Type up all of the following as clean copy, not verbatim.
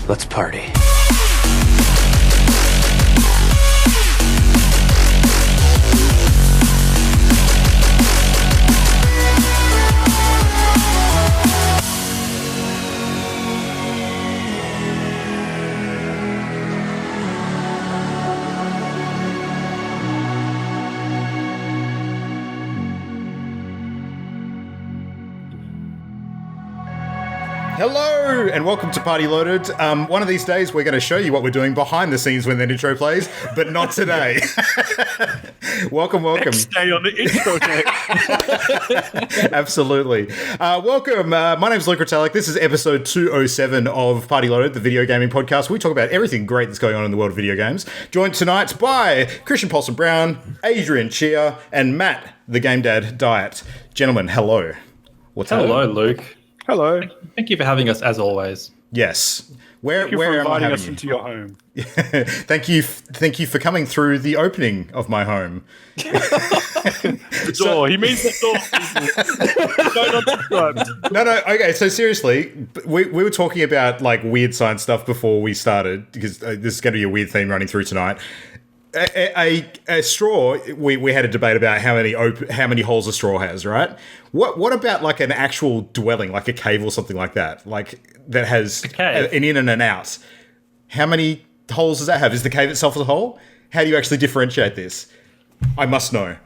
Let's party. Hello and welcome to Party Loaded. One of these days we're going to show you what we're doing behind the scenes when the intro plays, but not today. welcome. Stay on the intro deck. Absolutely. Welcome. My name's Luke Retallick. This is episode 207 of Party Loaded, the video gaming podcast. We talk about everything great that's going on in the world of video games. Joined tonight by Christian Paulson Brown, Adrian Chia, and Matt, the Game Dad Diet. Gentlemen, hello. Hello, Luke. Hello. Thank you for having us, as always. Yes. Thank you for inviting us you? into your home. Thank you for coming through the opening of my home. The door. He means the door. No. Okay. So seriously, we were talking about like weird science stuff before we started because this is going to be a weird theme running through tonight. A straw. We had a debate about how many holes a straw has, right? What about like an actual dwelling, like a cave or something like that, like that has an in and an out? How many holes does that have? Is the cave itself a hole? How do you actually differentiate this? I must know.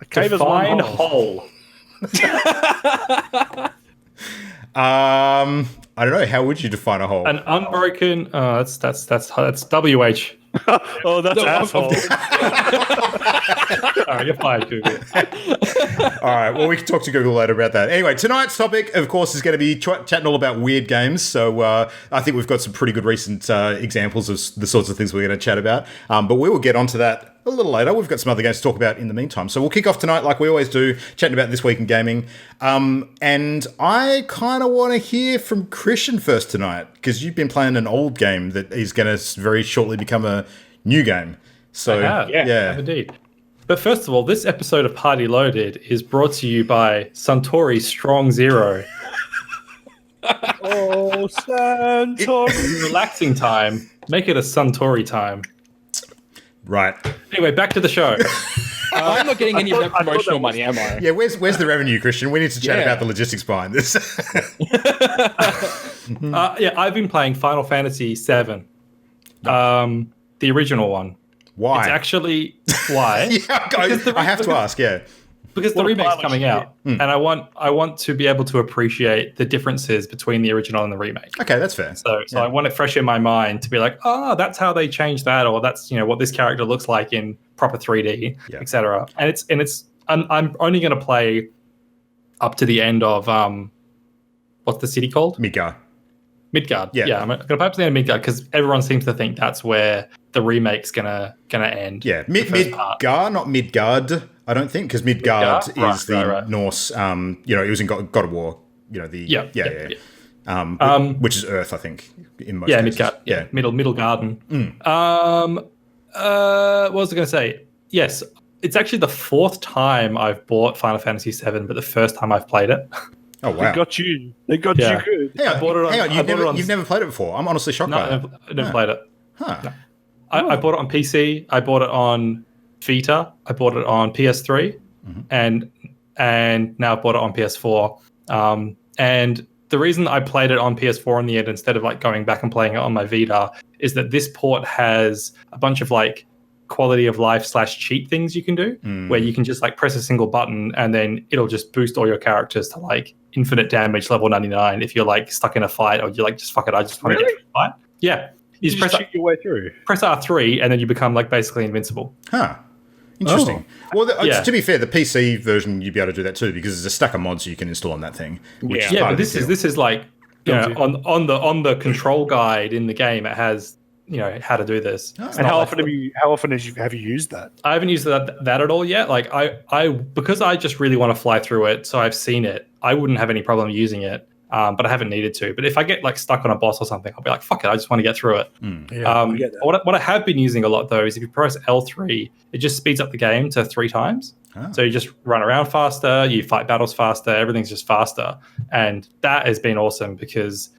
A cave is one hole. I don't know. How would you define a hole? An unbroken. That's WH. Oh, that's asshole. All right, you're fired, Google. All right, well, we can talk to Google later about that. Anyway, tonight's topic, of course, is going to be chatting all about weird games. So I think we've got some pretty good recent examples of the sorts of things we're going to chat about. But we will get onto that a little later. We've got some other games to talk about in the meantime. So we'll kick off tonight like we always do, chatting about this week in gaming. And I kind of want to hear from Christian first tonight, because you've been playing an old game that is going to very shortly become a new game. So I have indeed. But first of all, this episode of Party Loaded is brought to you by Suntory Strong Zero. Oh, Suntory. Relaxing time. Make it a Suntory time. Right. Anyway, back to the show. I'm not getting any of that promotional money, am I? Yeah, where's the revenue, Christian? We need to chat about the logistics behind this. I've been playing Final Fantasy VII, the original one. Why? It's actually why? I have to ask. Yeah, because the remake's coming out, and I want to be able to appreciate the differences between the original and the remake. Okay, that's fair. So I want it fresh in my mind to be like, that's how they changed that, or that's what this character looks like in proper 3D, etc. And I'm only going to play up to the end of what's the city called? Midgard. Yeah, I'm going to play up to the end of Midgard because everyone seems to think that's where the remake's gonna end. Yeah, Midgard, not Midgard. I don't think, because Midgard is the Norse. It was in God of War. Which is Earth, I think. In most cases. Midgard. Yeah, Middle Garden. What was I going to say? Yes, it's actually the fourth time I've bought Final Fantasy VII, but the first time I've played it. Oh wow! They got you good. Hang on, you've never played it before. I'm honestly shocked by that. I never played it. Huh. No. I bought it on PC. I bought it on Vita. I bought it on PS3, and now I've bought it on PS4. And the reason I played it on PS4 in the end instead of like going back and playing it on my Vita is that this port has a bunch of like quality of life / cheat things you can do, where you can just like press a single button and then it'll just boost all your characters to like infinite damage level 99 if you're like stuck in a fight or you're like, just fuck it, I just want to get through the fight. Yeah. You just shoot your way through. Press R3 and then you become like basically invincible. Huh. Interesting. Well, to be fair, the PC version you'd be able to do that too, because there's a stack of mods you can install on that thing. But this is like on the control guide in the game. It has how to do this. And how often have you used that? I haven't used that at all yet. Like I because I just really want to fly through it, so I've seen it. I wouldn't have any problem using it. But I haven't needed to. But if I get like stuck on a boss or something, I'll be like, fuck it, I just want to get through it. What I have been using a lot though is if you press L3, it just speeds up the game to 3 times. So you just run around faster, you fight battles faster, everything's just faster. And that has been awesome because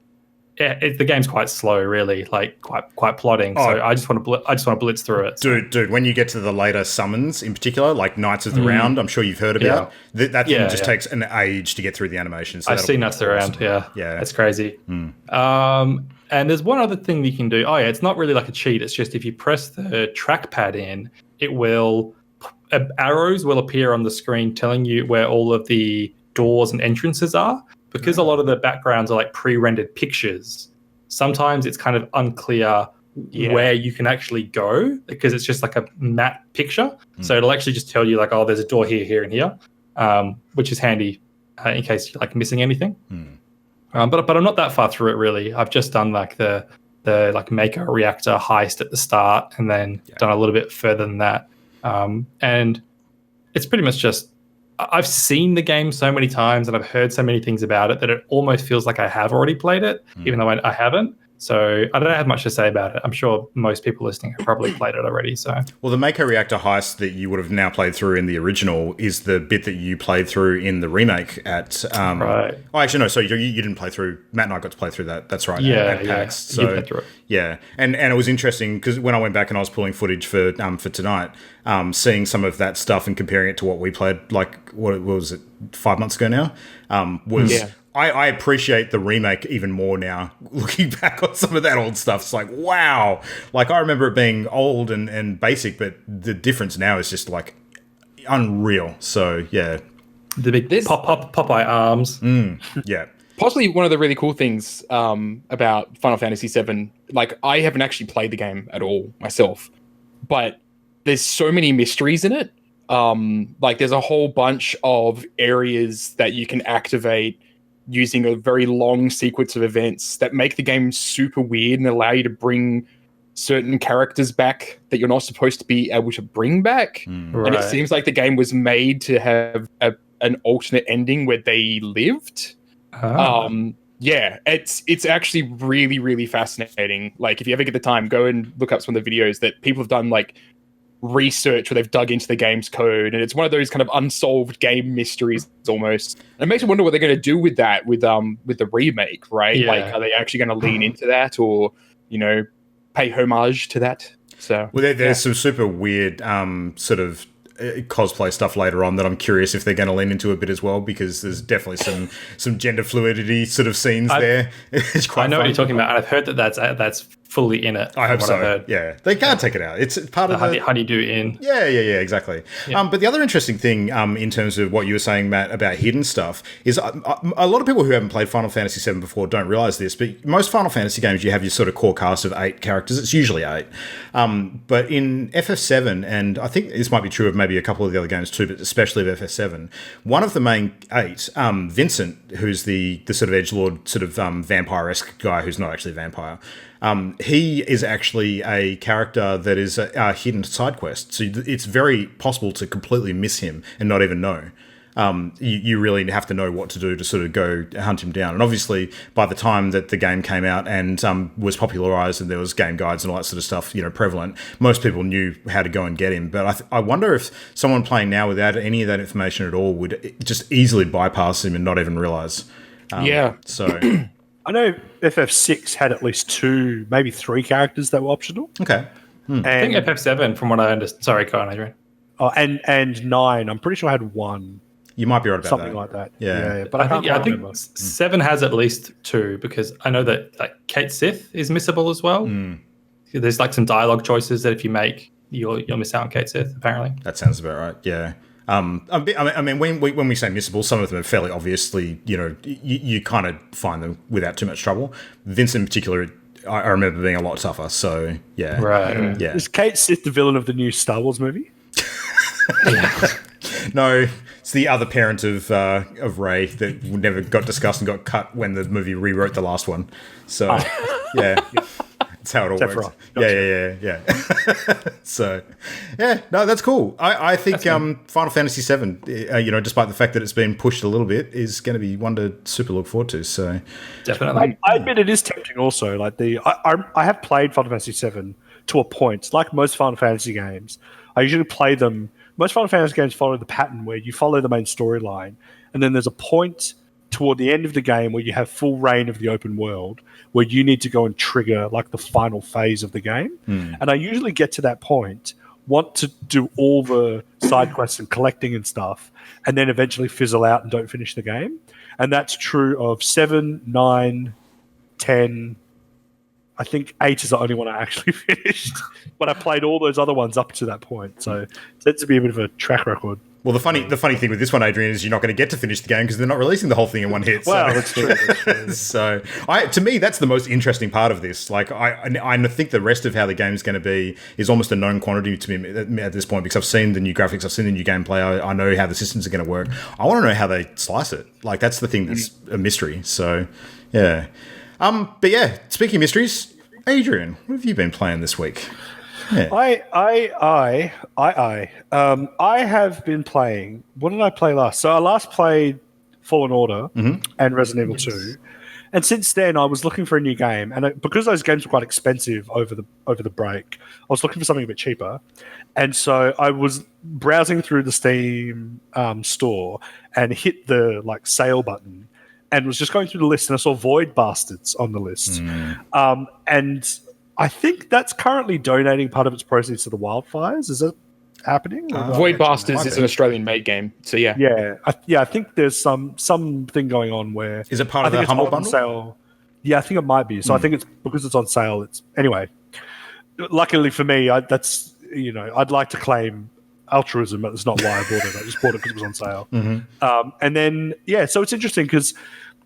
the game's quite slow, really, like quite plotting. So I just want to blitz through it. Dude, when you get to the later summons in particular, like Knights of the Round, I'm sure you've heard about. That thing just takes an age to get through the animation. So I've seen Knights of the Round. Yeah, that's crazy. And there's one other thing you can do. Oh yeah, it's not really like a cheat. It's just if you press the trackpad in, it will arrows will appear on the screen telling you where all of the doors and entrances are. Because a lot of the backgrounds are like pre-rendered pictures, sometimes it's kind of unclear where you can actually go because it's just like a matte picture. So it'll actually just tell you like, oh, there's a door here, here, and here, which is handy in case you're like missing anything. But I'm not that far through it really. I've just done like the like Maker reactor heist at the start, and then done a little bit further than that. And it's pretty much just. I've seen the game so many times and I've heard so many things about it that it almost feels like I have already played it, even though I haven't. So I don't have much to say about it. I'm sure most people listening have probably played it already. So well, the Mako Reactor heist that you would have now played through in the original is the bit that you played through in the remake at. Right. Oh, actually, no. So you didn't play through. Matt and I got to play through that. That's right. Yeah. At PAX. So you played through it. Yeah, and it was interesting because when I went back and I was pulling footage for tonight, seeing some of that stuff and comparing it to what we played, like what was it, 5 months ago now, was. Yeah. I appreciate the remake even more now, looking back on some of that old stuff. It's like, wow. Like, I remember it being old and basic, but the difference now is just, like, unreal. So, yeah. The big Popeye arms. Yeah. Possibly one of the really cool things about Final Fantasy VII, like, I haven't actually played the game at all myself, but there's so many mysteries in it. Like, there's a whole bunch of areas that you can activate using a very long sequence of events that make the game super weird and allow you to bring certain characters back that you're not supposed to be able to bring back. Right. And it seems like the game was made to have an alternate ending where they lived. Yeah, it's actually really, really fascinating. Like, if you ever get the time, go and look up some of the videos that people have done, like, research where they've dug into the game's code, and it's one of those kind of unsolved game mysteries almost. And it makes me wonder what they're going to do with that with the remake, right? Yeah. Like, are they actually going to lean into that, or pay homage to that? So well, there's some super weird sort of cosplay stuff later on that I'm curious if they're going to lean into a bit as well, because there's definitely some gender fluidity sort of scenes there. It's quite. I know fun. what you're talking about, and I've heard that's fully in it. I hope so. Yeah, they can't take it out. It's part of the honeydew in. Yeah, exactly. Yeah. But the other interesting thing, in terms of what you were saying, Matt, about hidden stuff, is a lot of people who haven't played Final Fantasy VII before don't realize this. But most Final Fantasy games, you have your sort of core cast of 8 characters. It's usually 8. But in FF7, and I think this might be true of maybe a couple of the other games too, but especially of FF7, one of the main 8, Vincent, who's the sort of edgelord, sort of vampire-esque guy who's not actually a vampire. He is actually a character that is a hidden side quest. So it's very possible to completely miss him and not even know. You really have to know what to do to sort of go hunt him down. And obviously, by the time that the game came out and was popularized and there was game guides and all that sort of stuff, prevalent, most people knew how to go and get him. But I wonder if someone playing now without any of that information at all would just easily bypass him and not even realize. So... I know FF6 had at least 2, maybe 3 characters that were optional. Okay. And, I think FF7, from what I understand. Sorry, go on, Adrian. Oh, and 9, I'm pretty sure I had 1. You might be right about something that. like that. Yeah. But I think 7 has at least 2, because I know that like Kate Sith is missable as well. There's like some dialogue choices that if you make, you'll miss out on Kate Sith, apparently. That sounds about right. Yeah. I mean, when we say missable, some of them are fairly obviously, you kind of find them without too much trouble. Vince in particular, I remember being a lot tougher. So yeah, right. Yeah. Is Kate Sith the villain of the new Star Wars movie? No, it's the other parent of Rey that never got discussed and got cut when the movie rewrote the last one. So yeah. That's how it all works. Gotcha. Yeah. So, yeah, no, that's cool. I think Final Fantasy VII, despite the fact that it's been pushed a little bit, is going to be one to super look forward to. So, definitely. I admit it is tempting. Also, like I have played Final Fantasy VII to a point. Like most Final Fantasy games, I usually play them. Most Final Fantasy games follow the pattern where you follow the main storyline, and then there's a point toward the end of the game where you have full reign of the open world, where you need to go and trigger like the final phase of the game. And I usually get to that point, want to do all the side quests and collecting and stuff, and then eventually fizzle out and don't finish the game. And that's true of 7, 9, 10. I think 8 is the only one I actually finished, but I played all those other ones up to that point. So it tends to be a bit of a track record. Well, the funny thing with this one, Adrian, is you're not going to get to finish the game because they're not releasing the whole thing in one hit. Well, that's true. So, to me, that's the most interesting part of this. Like, I think the rest of how the game's going to be is almost a known quantity to me at this point because I've seen the new graphics, I've seen the new gameplay, I know how the systems are going to work. I want to know how they slice it. Like, that's the thing that's a mystery. So, yeah. But yeah, speaking of mysteries, Adrian, what have you been playing this week? Yeah. I have been playing. What did I play last? So I last played Fallen Order and Resident Evil 2, and since then I was looking for a new game. And because those games were quite expensive over the break, I was looking for something a bit cheaper. And so I was browsing through the Steam store and hit the like sale button, and was just going through the list, and I saw Void Bastards on the list, and I think that's currently donating part of its proceeds to the wildfires. Is it happening? Void Bastards is an Australian-made game, so yeah. I think there's something going on where is it part of the Humble Bundle? Sale. Yeah, I think it might be. So I think it's because it's on sale. It's anyway. Luckily for me, that's I'd like to claim altruism, but that's not why I bought it. I just bought it because it was on sale. And then so it's interesting because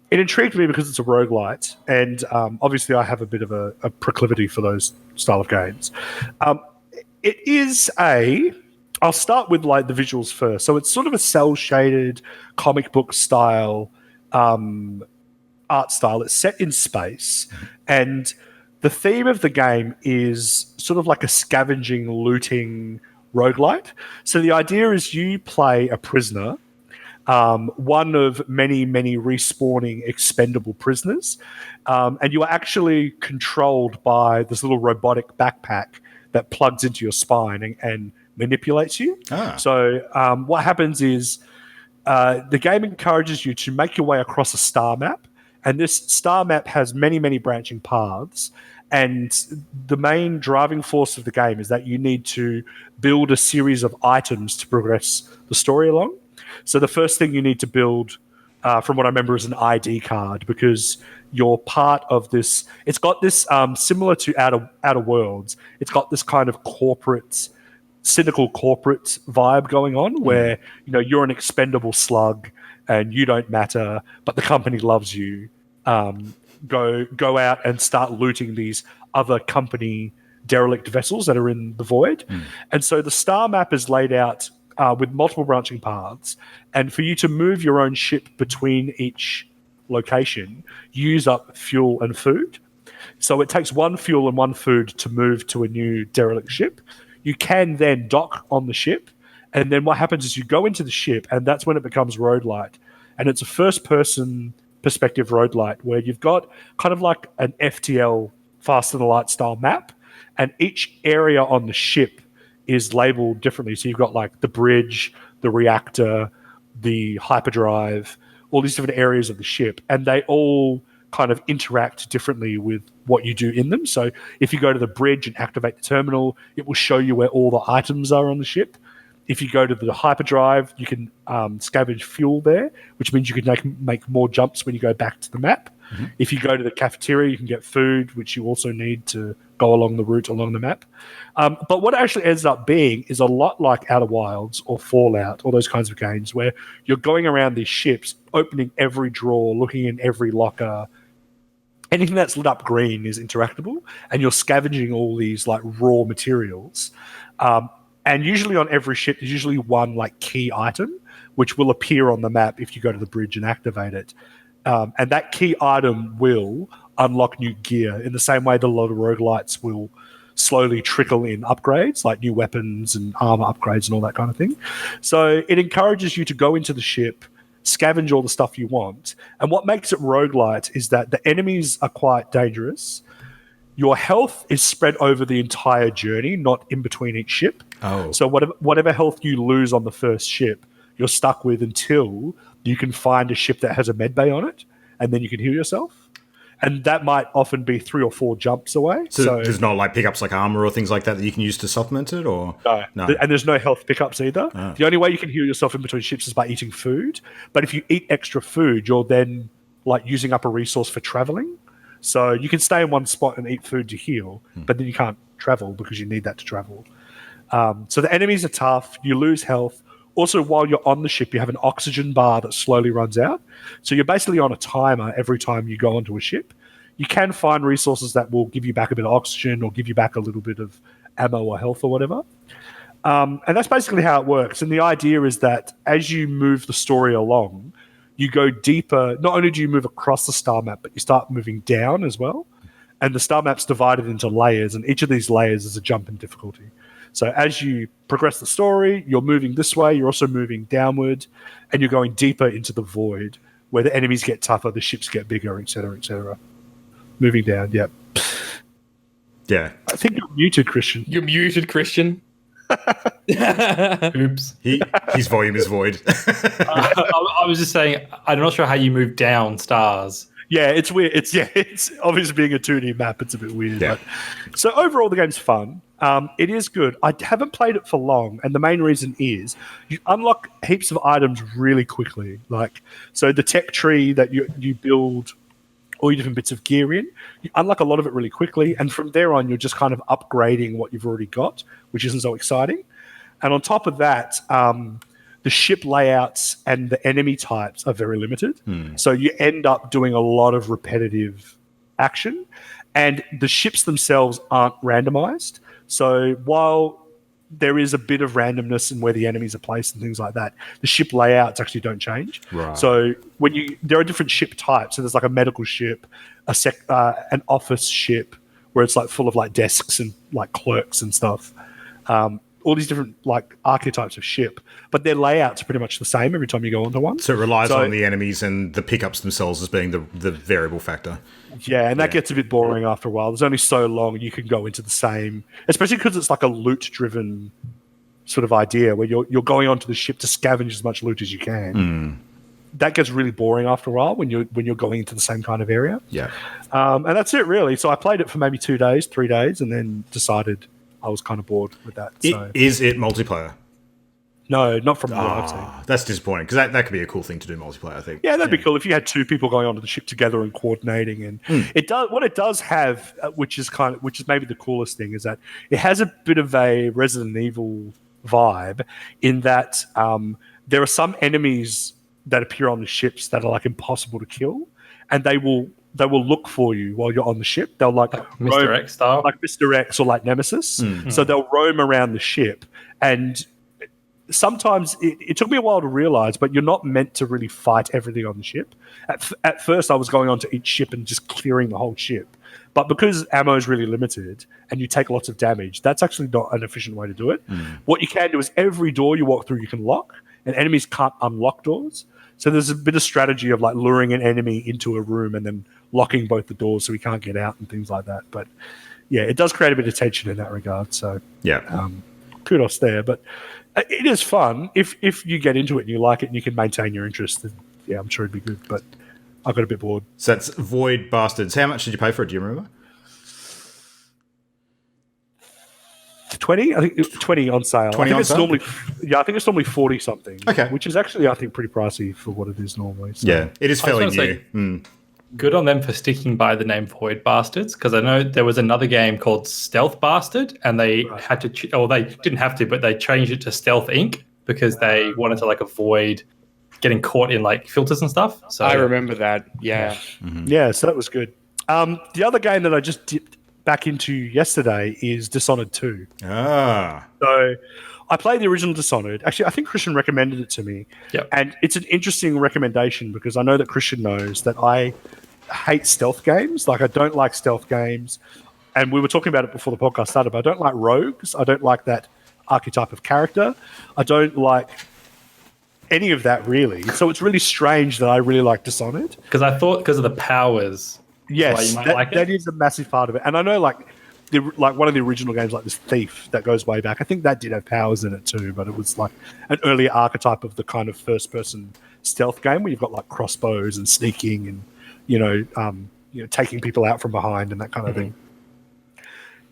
it intrigued me because it's a roguelite, and obviously I have a bit of a proclivity for those style of games. It is I'll start with like the visuals first. So it's sort of a cel-shaded comic book style art style. It's set in space, and the theme of the game is sort of like a scavenging, looting roguelite. So the idea is you play a prisoner, one of many, many respawning expendable prisoners. And you are actually controlled by this little robotic backpack that plugs into your spine and manipulates you. So what happens is the game encourages you to make your way across a star map. And this star map has many, many branching paths. And the main driving force of the game is that you need to build a series of items to progress the story along. So the first thing you need to build, from what I remember, is an ID card, because you're part of this. It's got this similar to Outer Worlds. It's got this kind of cynical corporate vibe going on, where you're an expendable slug and you don't matter, but the company loves you. Go out and start looting these other company derelict vessels that are in the void. And so the star map is laid out with multiple branching paths, and for you to move your own ship between each location, use up fuel and food. So it takes one fuel and one food to move to a new derelict ship. You can then dock on the ship, and then what happens is you go into the ship, and that's when it becomes roguelite. And it's a first-person perspective roguelite where you've got kind of like an FTL, Fast and the Light style map, and each area on the ship is labeled differently. So you've got like the bridge, the reactor, the hyperdrive, all these different areas of the ship, and they all kind of interact differently with what you do in them. So if you go to the bridge and activate the terminal, it will show you where all the items are on the ship. If you go to the hyperdrive, you can scavenge fuel there, which means you can make more jumps when you go back to the map. If you go to the cafeteria, you can get food, which you also need to go along the route along the map. But what it actually ends up being is a lot like Outer Wilds or Fallout, all those kinds of games where you're going around these ships, opening every drawer, looking in every locker. Anything that's lit up green is interactable, and you're scavenging all these like raw materials. And usually on every ship, there's usually one like key item, which will appear on the map if you go to the bridge and activate it. And that key item will unlock new gear in the same way that a lot of roguelites will slowly trickle in upgrades, like new weapons and armor upgrades and all that kind of thing. So it encourages you to go into the ship, scavenge all the stuff you want. And what makes it roguelite is that the enemies are quite dangerous. Your health is spread over the entire journey, not in between each ship. So whatever health you lose on the first ship, you're stuck with until you can find a ship that has a med bay on it, and then you can heal yourself. And that might often be 3 or 4 jumps away. So there's not like pickups like armor or things like that you can use to supplement it, or no. And there's no health pickups either. Ah. The only way you can heal yourself in between ships is by eating food. But if you eat extra food, you're then like using up a resource for traveling. So you can stay in one spot and eat food to heal, but then you can't travel because you need that to travel. So the enemies are tough. You lose health. Also, while you're on the ship, you have an oxygen bar that slowly runs out. So you're basically on a timer every time you go onto a ship. You can find resources that will give you back a bit of oxygen or give you back a little bit of ammo or health or whatever. And that's basically how it works. And the idea is that as you move the story along, you go deeper. Not only do you move across the star map, but you start moving down as well. And the star map's divided into layers, and each of these layers is a jump in difficulty. So as you progress the story, you're moving this way, you're also moving downward, and you're going deeper into the void, where the enemies get tougher, the ships get bigger, etc., etc. Moving down, yep. yeah. I think you're muted, Christian. You're muted, Christian. Oops. His volume is void. I was just saying, I'm not sure how you move down stars. Yeah, it's weird. It's obviously being a 2D map, it's a bit weird. Yeah. But, so overall, the game's fun. It is good. I haven't played it for long, and the main reason is you unlock heaps of items really quickly. Like, so the tech tree that you build all your different bits of gear in, you unlock a lot of it really quickly, and from there on, you're just kind of upgrading what you've already got, which isn't so exciting. And on top of that, the ship layouts and the enemy types are very limited. So you end up doing a lot of repetitive action, and the ships themselves aren't randomized. So while there is a bit of randomness in where the enemies are placed and things like that, the ship layouts actually don't change. Right. So there are different ship types. So there's like a medical ship, an office ship where it's like full of like desks and like clerks and stuff. All these different like archetypes of ship, but their layouts are pretty much the same every time you go onto one. So it relies on the enemies and the pickups themselves as being the variable factor. Yeah, and that gets a bit boring after a while. There's only so long you can go into the same, especially because it's like a loot-driven sort of idea where you're going onto the ship to scavenge as much loot as you can. That gets really boring after a while when you're going into the same kind of area. Yeah. And that's it really. So I played it for maybe 2 days, 3 days, and then decided I was kind of bored with that. So. Is it multiplayer? No, not from what I've seen. That's disappointing, because that could be a cool thing to do multiplayer, I think. Yeah, that'd be cool if you had 2 people going onto the ship together and coordinating. And it does what it does have, which is maybe the coolest thing, is that it has a bit of a Resident Evil vibe in that there are some enemies that appear on the ships that are like impossible to kill, and they will look for you while you're on the ship. They'll like Mr. X style, like Mr. X or like Nemesis. So they'll roam around the ship, and sometimes it took me a while to realize, but you're not meant to really fight everything on the ship. At first, I was going onto each ship and just clearing the whole ship. But because ammo is really limited and you take lots of damage, that's actually not an efficient way to do it. What you can do is every door you walk through, you can lock, and enemies can't unlock doors. So there's a bit of strategy of like luring an enemy into a room and then locking both the doors so he can't get out and things like that. But yeah, it does create a bit of tension in that regard. So yeah, kudos there. But it is fun if you get into it and you like it and you can maintain your interest. Then, yeah, I'm sure it'd be good. But I got a bit bored. So that's Void Bastards. How much did you pay for it? Do you remember? 20, I think 20 on sale. 20 on sale? I think it's normally 40 something. Okay, which is actually I think pretty pricey for what it is normally. So. Yeah, it is fairly say, new. Good on them for sticking by the name Void Bastards, because I know there was another game called Stealth Bastard, and they had to, or they didn't have to, but they changed it to Stealth Inc. because they wanted to like avoid getting caught in like filters and stuff. So I remember that. Yeah. Yeah, so that was good. The other game that I just dipped back into yesterday is Dishonored 2. So I played the original Dishonored. Actually, I think Christian recommended it to me. Yep. And it's an interesting recommendation because I know that Christian knows that I hate stealth games. Like, I don't like stealth games. And we were talking about it before the podcast started, but I don't like rogues. I don't like that archetype of character. I don't like any of that, really. So it's really strange that I really like Dishonored. Because I thought because of the powers. Yes, that is a massive part of it. And I know, like one of the original games, like this Thief that goes way back, I think that did have powers in it too, but it was like an earlier archetype of the kind of first-person stealth game where you've got like crossbows and sneaking and taking people out from behind and that kind of thing.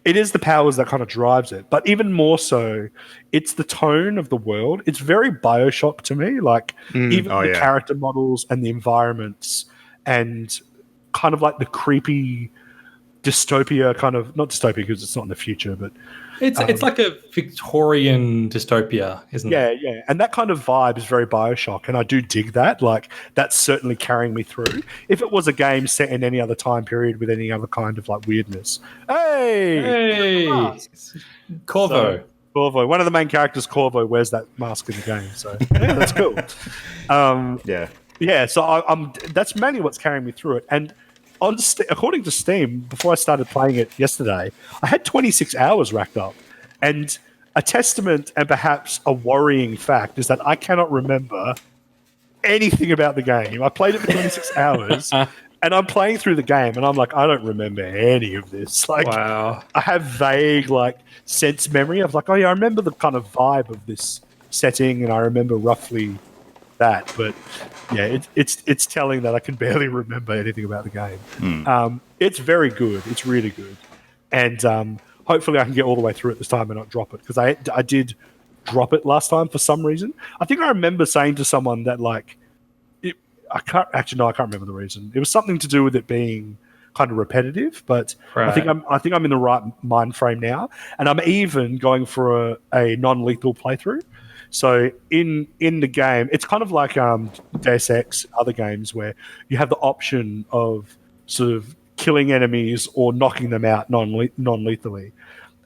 It is the powers that kind of drives it, but even more so, it's the tone of the world. It's very BioShock to me. Like even the character models and the environments, and kind of like the creepy dystopia kind of, not dystopia because it's not in the future, but it's like a Victorian dystopia, isn't it? Yeah. And that kind of vibe is very BioShock, and I do dig that. Like, that's certainly carrying me through. If it was a game set in any other time period with any other kind of like weirdness. Hey! Corvo. Corvo. One of the main characters, Corvo, wears that mask in the game. So yeah, that's cool. Yeah, so that's mainly what's carrying me through it. And according to Steam, before I started playing it yesterday, I had 26 hours racked up. And a testament and perhaps a worrying fact is that I cannot remember anything about the game. I played it for 26 hours, and I'm playing through the game, and I'm like, I don't remember any of this. Like, wow. I have vague like sense memory of like, oh yeah, I remember the kind of vibe of this setting, and I remember roughly that, but yeah, it's telling that I can barely remember anything about the game. It's very good. It's really good, and hopefully I can get all the way through it this time and not drop it, because I did drop it last time for some reason. I think I remember saying to someone that like I can't remember the reason. It was something to do with it being kind of repetitive, but right. I think I'm in the right mind frame now, and I'm even going for a non-lethal playthrough. So in the game, it's kind of like Deus Ex, other games where you have the option of sort of killing enemies or knocking them out non-lethally.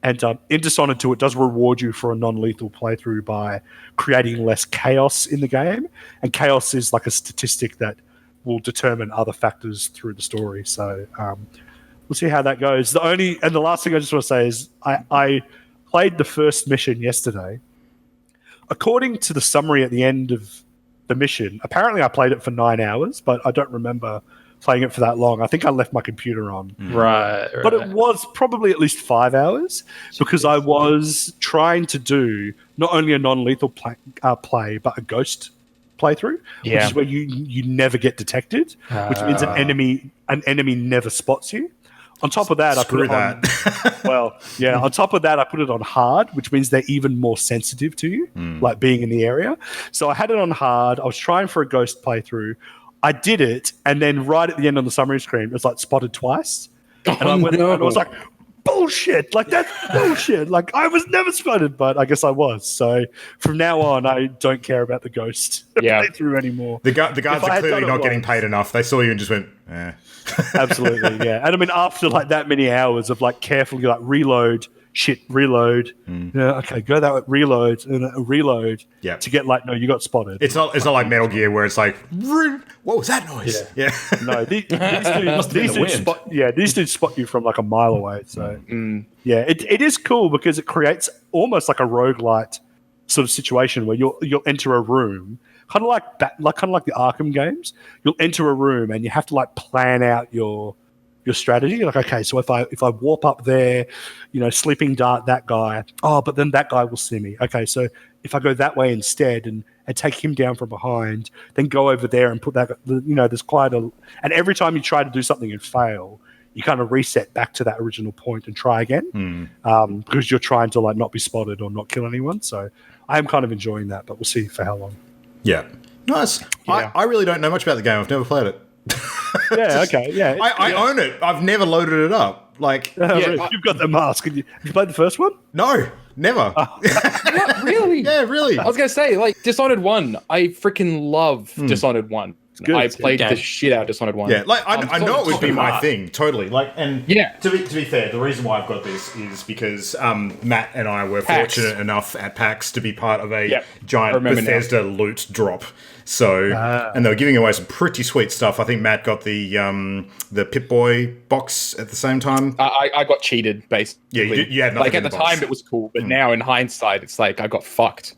And in Dishonored 2, it does reward you for a non-lethal playthrough by creating less chaos in the game. And chaos is like a statistic that will determine other factors through the story. So we'll see how that goes. The last thing I just want to say is I played the first mission yesterday. According to the summary at the end of the mission, apparently I played it for 9 hours, but I don't remember playing it for that long. I think I left my computer on. Right. But it was probably at least 5 hours, because I was trying to do not only a non-lethal play, but a ghost playthrough, which is where you never get detected, which means an enemy never spots you. On top of that, I put it on. On top of that, I put it on hard, which means they're even more sensitive to you, like being in the area. So I had it on hard. I was trying for a ghost playthrough. I did it, and then right at the end on the summary screen, it was like spotted twice. And I was like, bullshit! Like, that's bullshit! Like, I was never spotted, but I guess I was. So from now on, I don't care about the ghost playthrough anymore. The guards are clearly not getting paid enough. They saw you and just went, eh. Absolutely, yeah. And I mean, after like that many hours of like carefully like reload, okay, go that way, reload to get like, no, you got spotted. It's not like Metal Gear where it's like, what was that noise? Yeah. No, these dudes spot you from like a mile away. So yeah, it is cool because it creates almost like a roguelite sort of situation where you'll enter a room. Kind of like the Arkham games, you'll enter a room and you have to like plan out your strategy. Like, okay, so if I warp up there, sleeping dart that guy. Oh, but then that guy will see me. Okay, so if I go that way instead and take him down from behind, then go over there and put that. There's quite a. And every time you try to do something and fail, you kind of reset back to that original point and try again, because you're trying to like not be spotted or not kill anyone. So I am kind of enjoying that, but we'll see for how long. Yeah. Nice. Yeah. I really don't know much about the game. I've never played it. I own it. I've never loaded it up. Like, you've got the mask. Have you played the first one? No, never. What? Really? Yeah, really. I was going to say, like, Dishonored 1. I freaking love Dishonored 1. I played the shit out of Dishonored 1. Yeah, like I know it would be my thing, totally. Like, and to be fair, the reason why I've got this is because Matt and I were fortunate enough at PAX to be part of a giant Bethesda loot drop. So, and they were giving away some pretty sweet stuff. I think Matt got the Pip-Boy box at the same time. I got cheated, basically. Yeah, you had nothing. Like, at the time, it was cool, but now in hindsight, it's like I got fucked.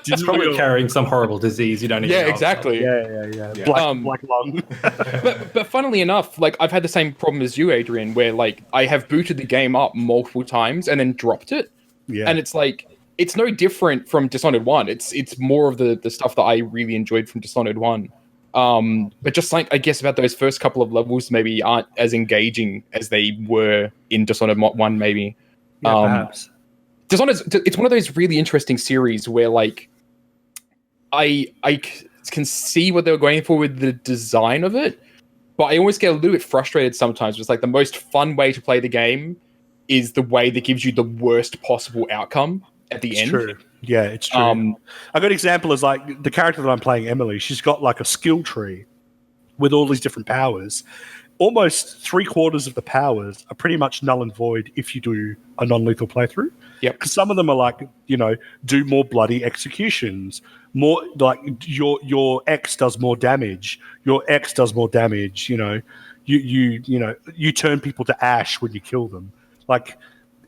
It's probably carrying some horrible disease you don't even know. Exactly. Yeah. Black lung. but funnily enough, like, I've had the same problem as you, Adrian, where like I have booted the game up multiple times and then dropped it. Yeah. And it's like it's no different from Dishonored 1. It's more of the stuff that I really enjoyed from Dishonored 1. But just like, I guess about those first couple of levels maybe aren't as engaging as they were in Dishonored 1 maybe. Perhaps. Dishonored, it's one of those really interesting series where like I can see what they were going for with the design of it, but I always get a little bit frustrated sometimes. It's like the most fun way to play the game is the way that gives you the worst possible outcome at the end. True. Yeah, it's true. A good example is like the character that I'm playing, Emily. She's got like a skill tree with all these different powers. Almost 3/4 of the powers are pretty much null and void if you do a non-lethal playthrough. Yep. Because some of them are like, do more bloody executions. More like your X does more damage. Your X does more damage. You turn people to ash when you kill them. Like,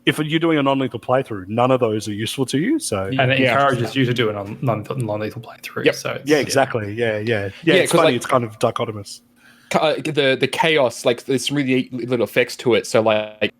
if you're doing a non-lethal playthrough, none of those are useful to you. So and it encourages you to do a non-lethal playthrough. Yep. So exactly. Yeah. It's funny. like, it's kind of dichotomous. The chaos, like there's some really little effects to it. So like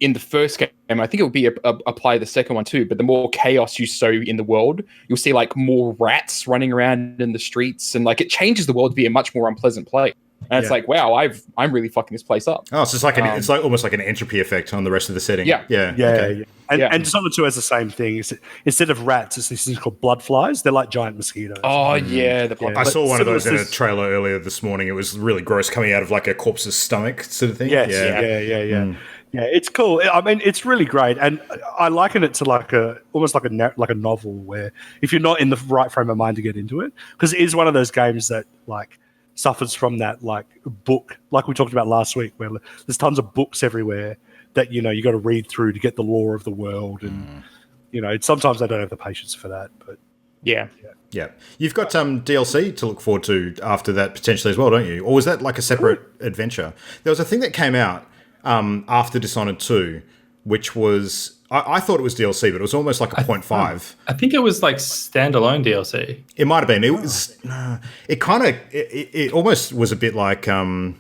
in the first game, I think it would be apply the second one too. But the more chaos you sow in the world, you'll see like more rats running around in the streets, and like it changes the world to be a much more unpleasant place. And it's like, wow, I'm really fucking this place up. Oh, so it's like it's like almost like an entropy effect on the rest of the setting. Yeah. Okay. And Dishonored 2 has the same thing. Instead of rats, it's these things called blood flies. They're like giant mosquitoes. Oh yeah, I saw one of those in a trailer earlier this morning. It was really gross, coming out of like a corpse's stomach sort of thing. Yes. Yeah. Yeah, it's cool. I mean, it's really great, and I liken it to like almost like a novel where if you're not in the right frame of mind to get into it, because it is one of those games that like suffers from that like book, like we talked about last week, where there's tons of books everywhere that you got to read through to get the lore of the world, and sometimes I don't have the patience for that. But yeah. You've got DLC to look forward to after that potentially as well, don't you? Or was that like a separate adventure? There was a thing that came out after Dishonored 2, which was I thought it was DLC, but it was almost like a 0.5. I think it was like standalone DLC. It might have been. It was. It almost was a bit like the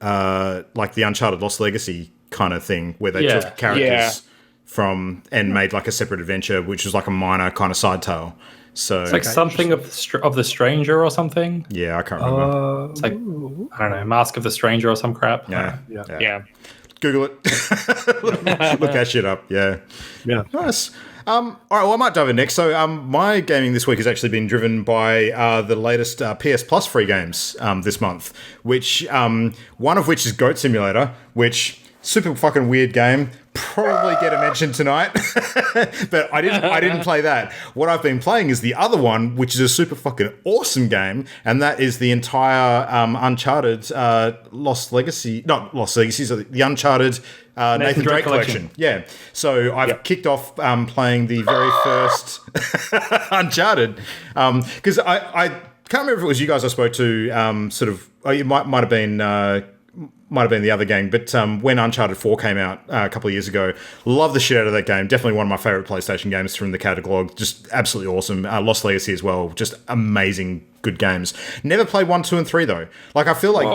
Uncharted Lost Legacy kind of thing, where they took characters from and made like a separate adventure, which was like a minor kind of side tale. So it's like something of the Stranger or something. Yeah, I can't remember. It's like, I don't know, Mask of the Stranger or some crap. Yeah. Google it. Look that shit up. Yeah. Nice. All right, well, I might dive in next. So my gaming this week has actually been driven by the latest PS Plus free games this month, which one of which is Goat Simulator, which super fucking weird game. Probably get a mention tonight, but I didn't play that. What I've been playing is the other one, which is a super fucking awesome game, and that is the entire Uncharted the Uncharted Nathan Drake collection. Yeah, so I've kicked off playing the very first Uncharted because I can't remember if it was you guys I spoke to. It might have been. Might have been the other game, but when Uncharted 4 came out a couple of years ago, love the shit out of that game. Definitely one of my favorite PlayStation games from the catalog. Just absolutely awesome. Lost Legacy as well. Just amazing, good games. Never played 1, 2, and 3 though. Like I feel like,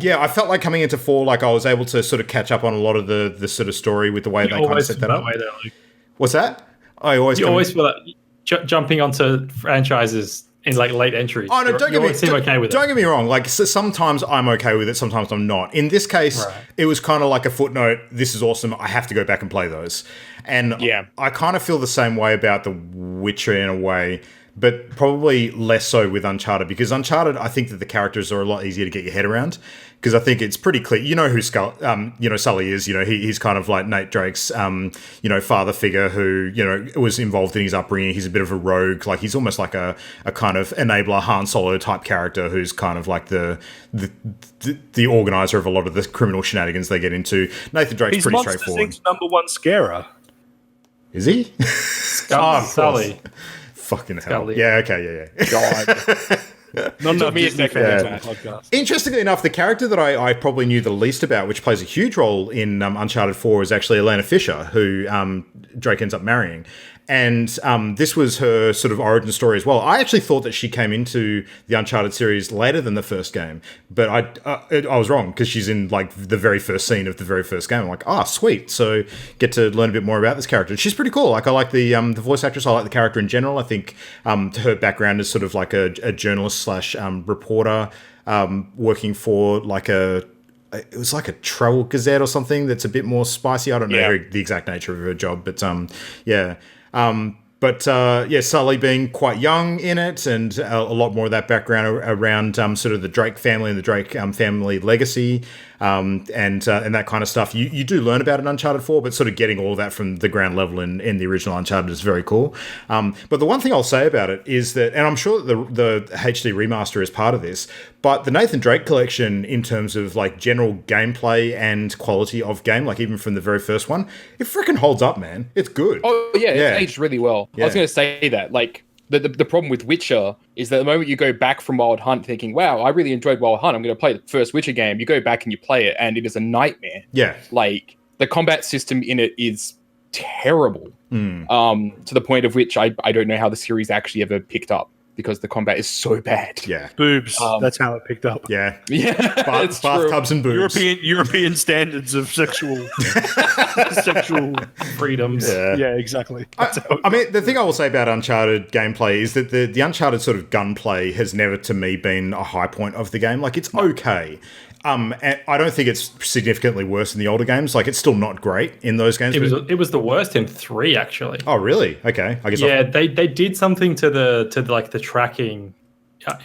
I felt like coming into 4, like I was able to sort of catch up on a lot of the sort of story with the way they kind of set that up. What's that? I always feel like jumping onto franchises in like late entries. Oh no, don't get me wrong. Like sometimes I'm okay with it, sometimes I'm not. In this case, it was kind of like a footnote. This is awesome. I have to go back and play those. And I kind of feel the same way about The Witcher in a way, but probably less so with Uncharted, because Uncharted, I think that the characters are a lot easier to get your head around, because I think it's pretty clear. You know who Sully is. He's kind of like Nate Drake's father figure who was involved in his upbringing. He's a bit of a rogue. Like he's almost like a kind of enabler Han Solo type character who's kind of like the organizer of a lot of the criminal shenanigans they get into. Nathan Drake's pretty straightforward. He's number one scarer. Is he? Sully. Fucking hell. Scully. Yeah, okay, yeah. God. Not me podcast. Interestingly enough, the character that I probably knew the least about, which plays a huge role in Uncharted 4, is actually Elena Fisher, who Drake ends up marrying. And this was her sort of origin story as well. I actually thought that she came into the Uncharted series later than the first game, but I was wrong because she's in like the very first scene of the very first game. I'm like, sweet. So get to learn a bit more about this character. She's pretty cool. Like I like the voice actress. I like the character in general. I think her background is sort of like a journalist slash reporter working for like it was like a travel gazette or something that's a bit more spicy. I don't know the exact nature of her job, but Sully being quite young in it, and a lot more of that background around sort of the Drake family and the Drake family legacy, and that kind of stuff. You do learn about in Uncharted 4, but sort of getting all of that from the ground level in the original Uncharted is very cool. But the one thing I'll say about it is that, and I'm sure that the HD remaster is part of this, but the Nathan Drake collection, in terms of like general gameplay and quality of game, like even from the very first one, it freaking holds up, man. It's good. Oh yeah, it's aged really well. Yeah. I was going to say that, like, the problem with Witcher is that the moment you go back from Wild Hunt thinking, wow, I really enjoyed Wild Hunt, I'm going to play the first Witcher game, you go back and you play it, and it is a nightmare. Yeah. Like, the combat system in it is terrible. To the point of which I don't know how the series actually ever picked up, because the combat is so bad. Yeah. Boobs. That's how it picked up. Yeah. Yeah. Bathtubs and boobs. European standards of sexual freedoms. Yeah, exactly. I mean, the thing I will say about Uncharted gameplay is that the Uncharted sort of gunplay has never, to me, been a high point of the game. Like, it's okay. And I don't think it's significantly worse than the older games. Like, it's still not great in those games. It was the worst in 3, actually. Oh, really? Okay, I guess. Yeah, they did something to the tracking,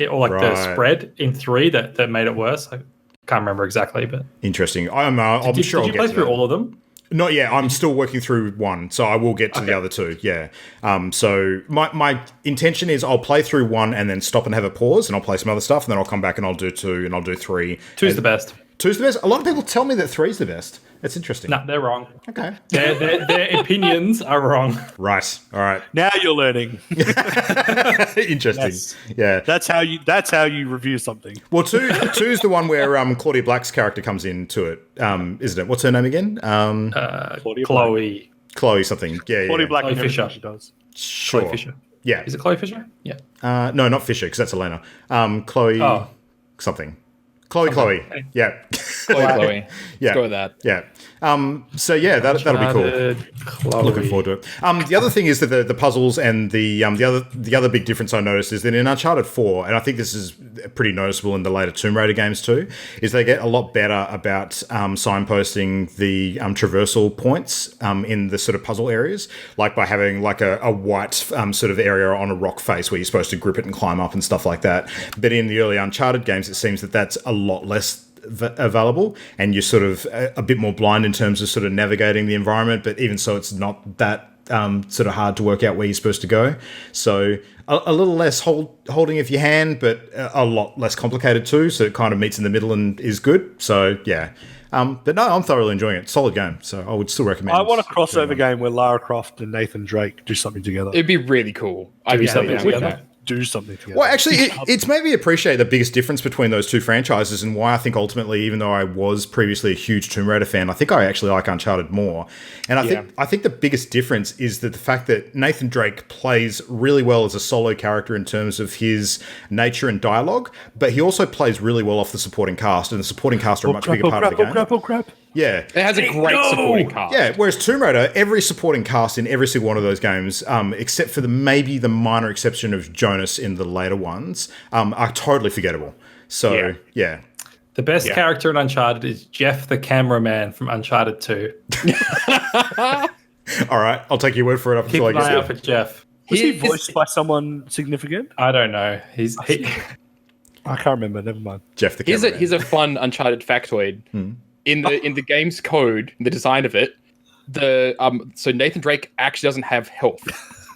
or like the spread in 3 that made it worse. I can't remember exactly, but interesting. I'm sure. Did you play through all of them? Not yet. I'm still working through 1, so I will get to the other 2. Yeah. So my intention is I'll play through 1 and then stop and have a pause, and I'll play some other stuff, and then I'll come back and I'll do 2 and I'll do 3. 2's the best. 2's the best. A lot of people tell me that 3's the best. It's interesting. No, they're wrong. Okay. Their opinions are wrong. Right. All right. Now you're learning. Interesting. Yeah. That's how you review something. Well, 2's the one where Claudia Black's character comes into it, isn't it? What's her name again? Chloe. Chloe something. Yeah. Claudia Black Chloe Fisher. She does. Sure. Chloe Fisher. Yeah. Is it Chloe Fisher? Yeah. No, not Fisher, because that's Elena. Chloe something. Chloe. Yeah. Chloe. Yeah. Let's go with that. Yeah. So yeah, that'll be cool. Chloe. Looking forward to it. The other thing is that the puzzles and the other big difference I noticed is that in Uncharted 4, and I think this is pretty noticeable in the later Tomb Raider games too, is they get a lot better about signposting the traversal points in the sort of puzzle areas, like by having like a white sort of area on a rock face where you're supposed to grip it and climb up and stuff like that. But in the early Uncharted games, it seems that that's a lot less available, and you're sort of a bit more blind in terms of sort of navigating the environment, but even so, it's not that sort of hard to work out where you're supposed to go. So a little less holding of your hand, but a lot less complicated too, so it kind of meets in the middle and is good. So yeah. But no, I'm thoroughly enjoying it. Solid game, so I would still recommend. I want a crossover game where Lara Croft and Nathan Drake do something together. It'd be really cool. I'd be something together. Do something together. Well, actually, it's made me appreciate the biggest difference between those two franchises, and why I think ultimately, even though I was previously a huge Tomb Raider fan, I think I actually like Uncharted more. And I think the biggest difference is that the fact that Nathan Drake plays really well as a solo character in terms of his nature and dialogue, but he also plays really well off the supporting cast, and the supporting cast are a much bigger part of the game. Yeah. It has a great supporting cast. Yeah, whereas Tomb Raider, every supporting cast in every single one of those games, except for maybe the minor exception of Jonas in the later ones, are totally forgettable. So, yeah. The best character in Uncharted is Jeff the cameraman from Uncharted 2. All right, I'll take your word for it. Keep an eye out for Jeff. Was he voiced by someone significant? I don't know. I can't remember. Never mind. Jeff the cameraman. Here's a fun Uncharted factoid. In the game's code, in the design of it, so Nathan Drake actually doesn't have health.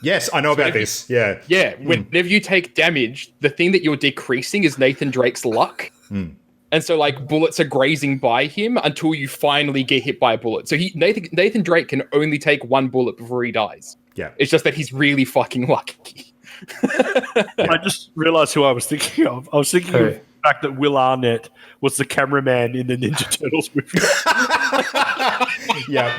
Yes, I know about this. Yeah. Yeah. Whenever you take damage, the thing that you're decreasing is Nathan Drake's luck. And so, like, bullets are grazing by him until you finally get hit by a bullet. So Nathan Drake can only take one bullet before he dies. Yeah. It's just that he's really fucking lucky. I just realized who I was thinking of. I was thinking of fact that Will Arnett was the cameraman in the Ninja Turtles movie. Yeah.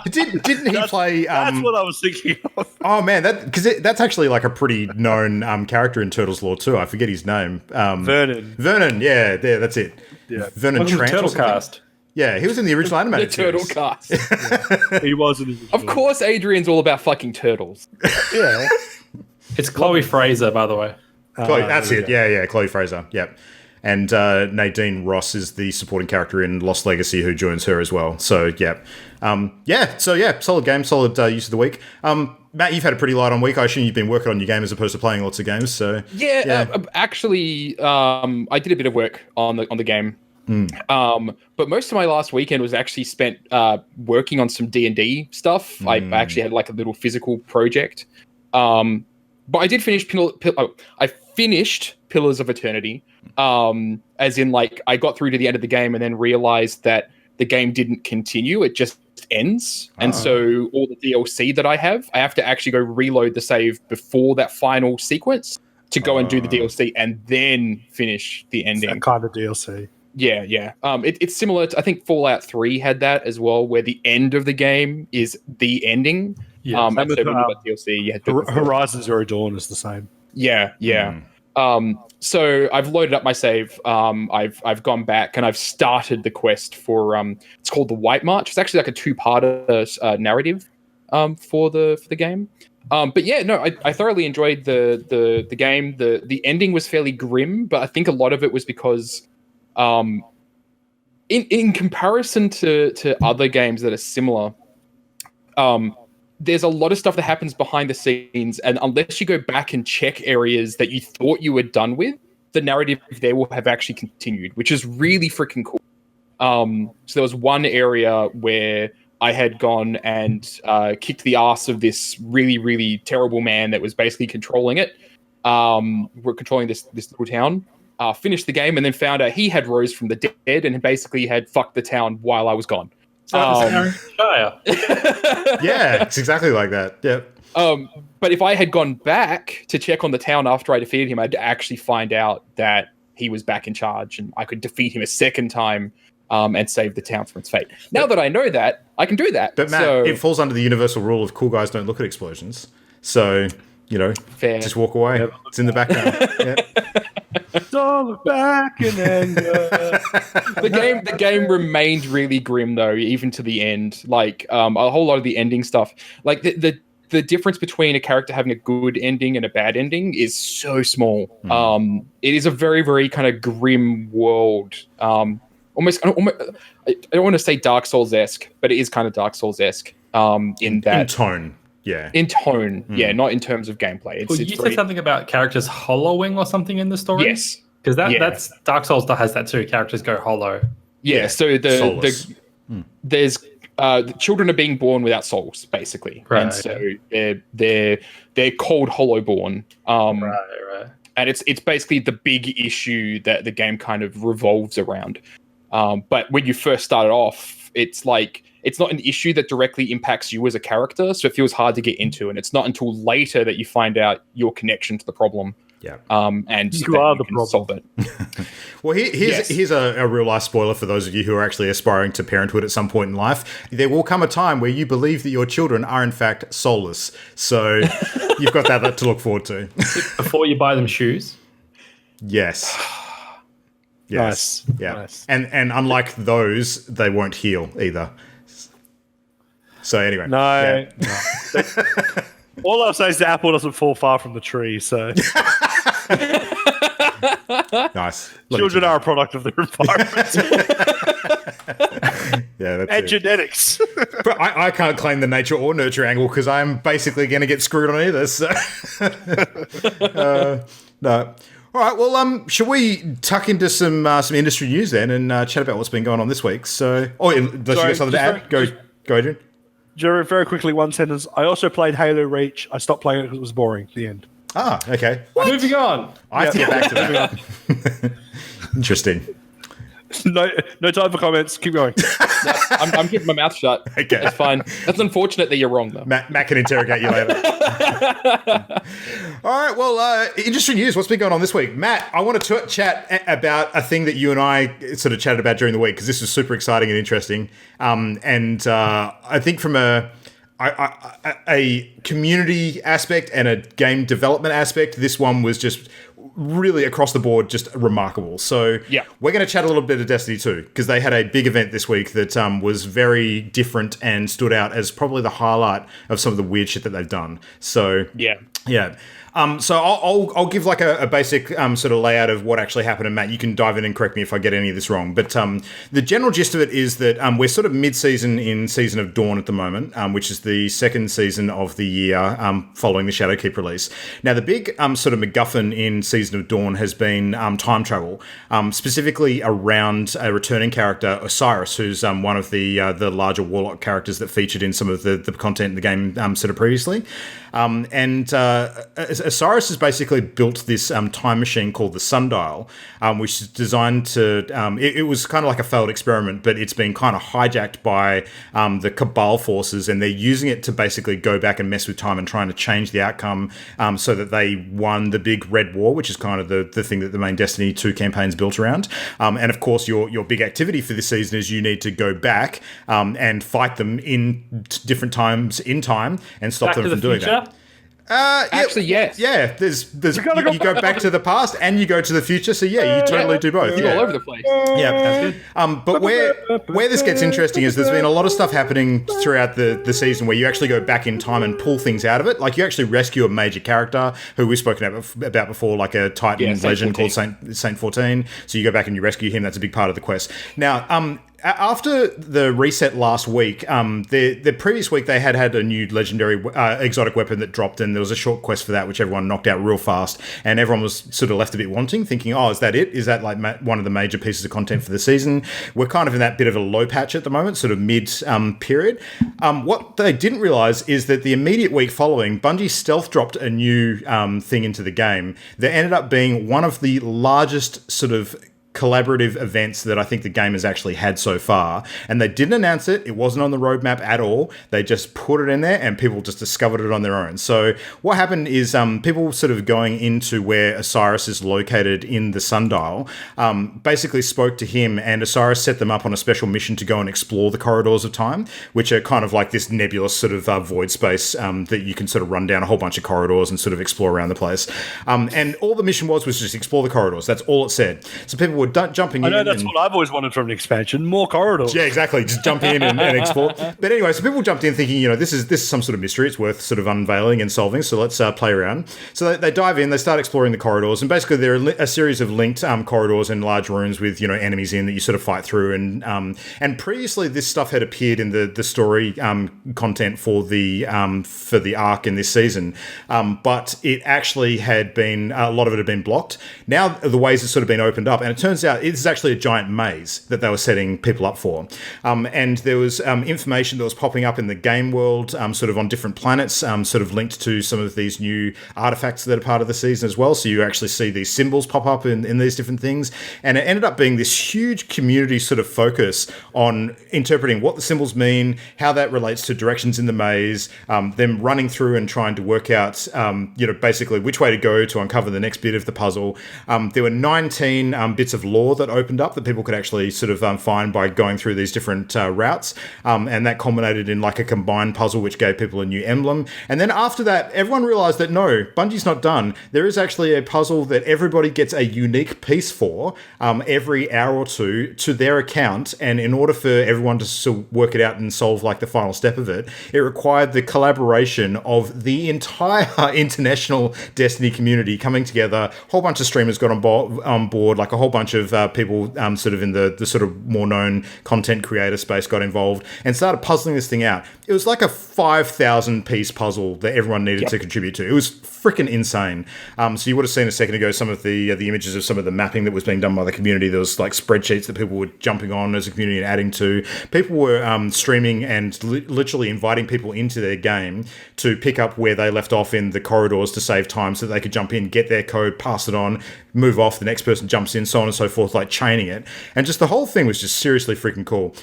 Didn't he play? That's what I was thinking of. Oh man, that's actually like a pretty known character in Turtles lore too. I forget his name. Vernon. Vernon. Yeah, there. That's it. Yeah. Vernon Welcome to Trant. or Turtle something. Cast. Yeah, he was in the original The animated turtle series. cast. He was in the Of course, Adrian's all about fucking turtles. Yeah. It's Chloe Fraser, by the way. Chloe, that's there it. we go. Yeah, Chloe Fraser. Yep. And Nadine Ross is the supporting character in Lost Legacy who joins her as well. So, yeah. Solid game, solid use of the week. Matt, you've had a pretty light on week. I assume you've been working on your game as opposed to playing lots of games. So Actually, I did a bit of work on the game. But most of my last weekend was actually spent working on some D&D stuff. I actually had like a little physical project. But I did finish I finished Pillars of Eternity. As in, like, I got through to the end of the game and then realized that the game didn't continue. It just ends. And so all the DLC that I have to actually go reload the save before that final sequence to go and do the DLC and then finish the ending. That kind of DLC. Yeah. It's similar to, I think Fallout 3 had that as well, where the end of the game is the ending. Yeah, and so when you got DLC, you had to Horizon Zero Dawn is the same. Yeah. So I've loaded up my save. I've gone back and I've started the quest for it's called the White March. It's actually like a 2-parter narrative for the game. But yeah, no, I thoroughly enjoyed the game. The ending was fairly grim, but I think a lot of it was because in comparison to other games that are similar, there's a lot of stuff that happens behind the scenes, and unless you go back and check areas that you thought you were done with, the narrative there will have actually continued, which is really freaking cool. So there was one area where I had gone and kicked the ass of this really, really terrible man that was basically controlling it. We're controlling this little town. Finished the game and then found out he had rose from the dead and basically had fucked the town while I was gone. Yeah, it's exactly like that. Yep. But if I had gone back to check on the town after I defeated him, I'd actually find out that he was back in charge and I could defeat him a second time and save the town from its fate. Now that I know that, I can do that. But Matt, it falls under the universal rule of cool guys don't look at explosions. So, fair. just walk away. Yep. It's in the background. Don't look back in anger. The game remained really grim though, even to the end. Like a whole lot of the ending stuff. Like the difference between a character having a good ending and a bad ending is so small. It is a very, very kind of grim world. Almost I don't want to say Dark Souls-esque, but it is kind of Dark Souls-esque in that in tone. Yeah. In tone, yeah, not in terms of gameplay. You said something about characters hollowing or something in the story? Yes. Because that's Dark Souls that has that too. Characters go hollow. Yeah, so Soulless. there's the children are being born without souls, basically. Right, and so they're called hollowborn. Right. And it's basically the big issue that the game kind of revolves around. But when you first started off, it's like it's not an issue that directly impacts you as a character, so it feels hard to get into. And it's not until later that you find out your connection to the problem. Yeah. And you are the problem. solve it. Well, here's a real life spoiler for those of you who are actually aspiring to parenthood at some point in life. There will come a time where you believe that your children are in fact soulless. So you've got that to look forward to. Before you buy them shoes. Yes. Yes. Nice. Yeah. Nice. And unlike those, they won't heal either. So anyway. No. All I'll say is the apple doesn't fall far from the tree, so Nice. children are a product of their environment Yeah, that's and it. genetics. But I can't claim the nature or nurture angle because I'm basically going to get screwed on either. So. No. All right. Well, should we tuck into some industry news then and chat about what's been going on this week? So, unless you got something to add, go, Adrian. Jared, very quickly, one sentence. I also played Halo Reach. I stopped playing it because it was boring at the end. Ah, okay. Moving on. I have to get back to that. Interesting. No time for comments. Keep going. Yeah, I'm keeping my mouth shut. Okay. It's fine. That's unfortunate that you're wrong, though. Matt can interrogate you later. All right, well, industry news. What's been going on this week? Matt, I want to chat about a thing that you and I sort of chatted about during the week because this was super exciting and interesting. I think from a community aspect and a game development aspect, this one was just really across the board just remarkable. So yeah, we're going to chat a little bit of Destiny 2 because they had a big event this week that was very different and stood out as probably the highlight of some of the weird shit that they've done. So yeah. So I'll give like a basic sort of layout of what actually happened, and Matt, you can dive in and correct me if I get any of this wrong. But the general gist of it is that we're sort of mid-season in Season of Dawn at the moment, which is the second season of the year following the Shadowkeep release. Now, the big sort of MacGuffin in Season of Dawn has been time travel, specifically around a returning character, Osiris, who's one of the larger Warlock characters that featured in some of the content in the game sort of previously. Osiris has basically built this time machine called the Sundial, which is designed to... it was kind of like a failed experiment, but it's been kind of hijacked by the Cabal forces, and they're using it to basically go back and mess with time and trying to change the outcome so that they won the big Red War, which is kind of the thing that the main Destiny 2 campaign's built around. And of course, your big activity for this season is you need to go back and fight them in different times in time and stop them from doing that. Actually, yes. Yeah, there's you go back to the past and you go to the future. So yeah, you totally do both. You're yeah. all over the place. Yeah, that's good. But where this gets interesting is there's been a lot of stuff happening throughout the season where you actually go back in time and pull things out of it. Like you actually rescue a major character who we've spoken about before, like a Titan legend called Saint 14. So you go back and you rescue him. That's a big part of the quest. Now, after the reset last week, the previous week they had a new legendary exotic weapon that dropped, and there was a short quest for that which everyone knocked out real fast, and everyone was sort of left a bit wanting, thinking, oh, is that it? Is that like one of the major pieces of content for the season? We're kind of in that bit of a low patch at the moment, sort of mid period. What they didn't realize is that the immediate week following, Bungie stealth dropped a new thing into the game that ended up being one of the largest sort of collaborative events that I think the game has actually had so far, and they didn't announce it. It wasn't on the roadmap at all. They just put it in there and people just discovered it on their own. So what happened is people sort of going into where Osiris is located in the Sundial basically spoke to him, and Osiris set them up on a special mission to go and explore the corridors of time, which are kind of like this nebulous sort of void space that you can sort of run down a whole bunch of corridors and sort of explore around the place. And all the mission was just explore the corridors. That's all it said. So people were jumping in. I know that's what I've always wanted from an expansion: more corridors. Yeah, exactly. Just jump in and explore. But anyway, so people jumped in thinking, this is some sort of mystery. It's worth sort of unveiling and solving. So let's play around. So they dive in. They start exploring the corridors, and basically there are a series of linked corridors and large rooms with enemies in that you sort of fight through. And previously this stuff had appeared in the story content for the arc in this season, but it actually had been a lot of it had been blocked. Now the ways have sort of been opened up, and it turns out it's actually a giant maze that they were setting people up for. And there was information that was popping up in the game world, sort of on different planets, sort of linked to some of these new artifacts that are part of the season as well. So you actually see these symbols pop up in these different things. And it ended up being this huge community sort of focus on interpreting what the symbols mean, how that relates to directions in the maze, them running through and trying to work out, basically which way to go to uncover the next bit of the puzzle. There were 19 bits of lore that opened up that people could actually sort of find by going through these different routes, and that culminated in like a combined puzzle which gave people a new emblem. And then after that, everyone realized that no, Bungie's not done. There is actually a puzzle that everybody gets a unique piece for every hour or two to their account, and in order for everyone to work it out and solve like the final step of it, it required the collaboration of the entire international Destiny community coming together. A whole bunch of streamers got on board, like a whole bunch of people sort of in the sort of more known content creator space got involved and started puzzling this thing out. It was like a 5,000 piece puzzle that everyone needed to contribute to. It was freaking insane. So you would have seen a second ago some of the images of some of the mapping that was being done by the community. There was like spreadsheets that people were jumping on as a community and adding to. People were streaming and literally inviting people into their game to pick up where they left off in the corridors to save time so that they could jump in, get their code, pass it on, move off, the next person jumps in, so on and so forth, like chaining it. And just the whole thing was just seriously freaking cool.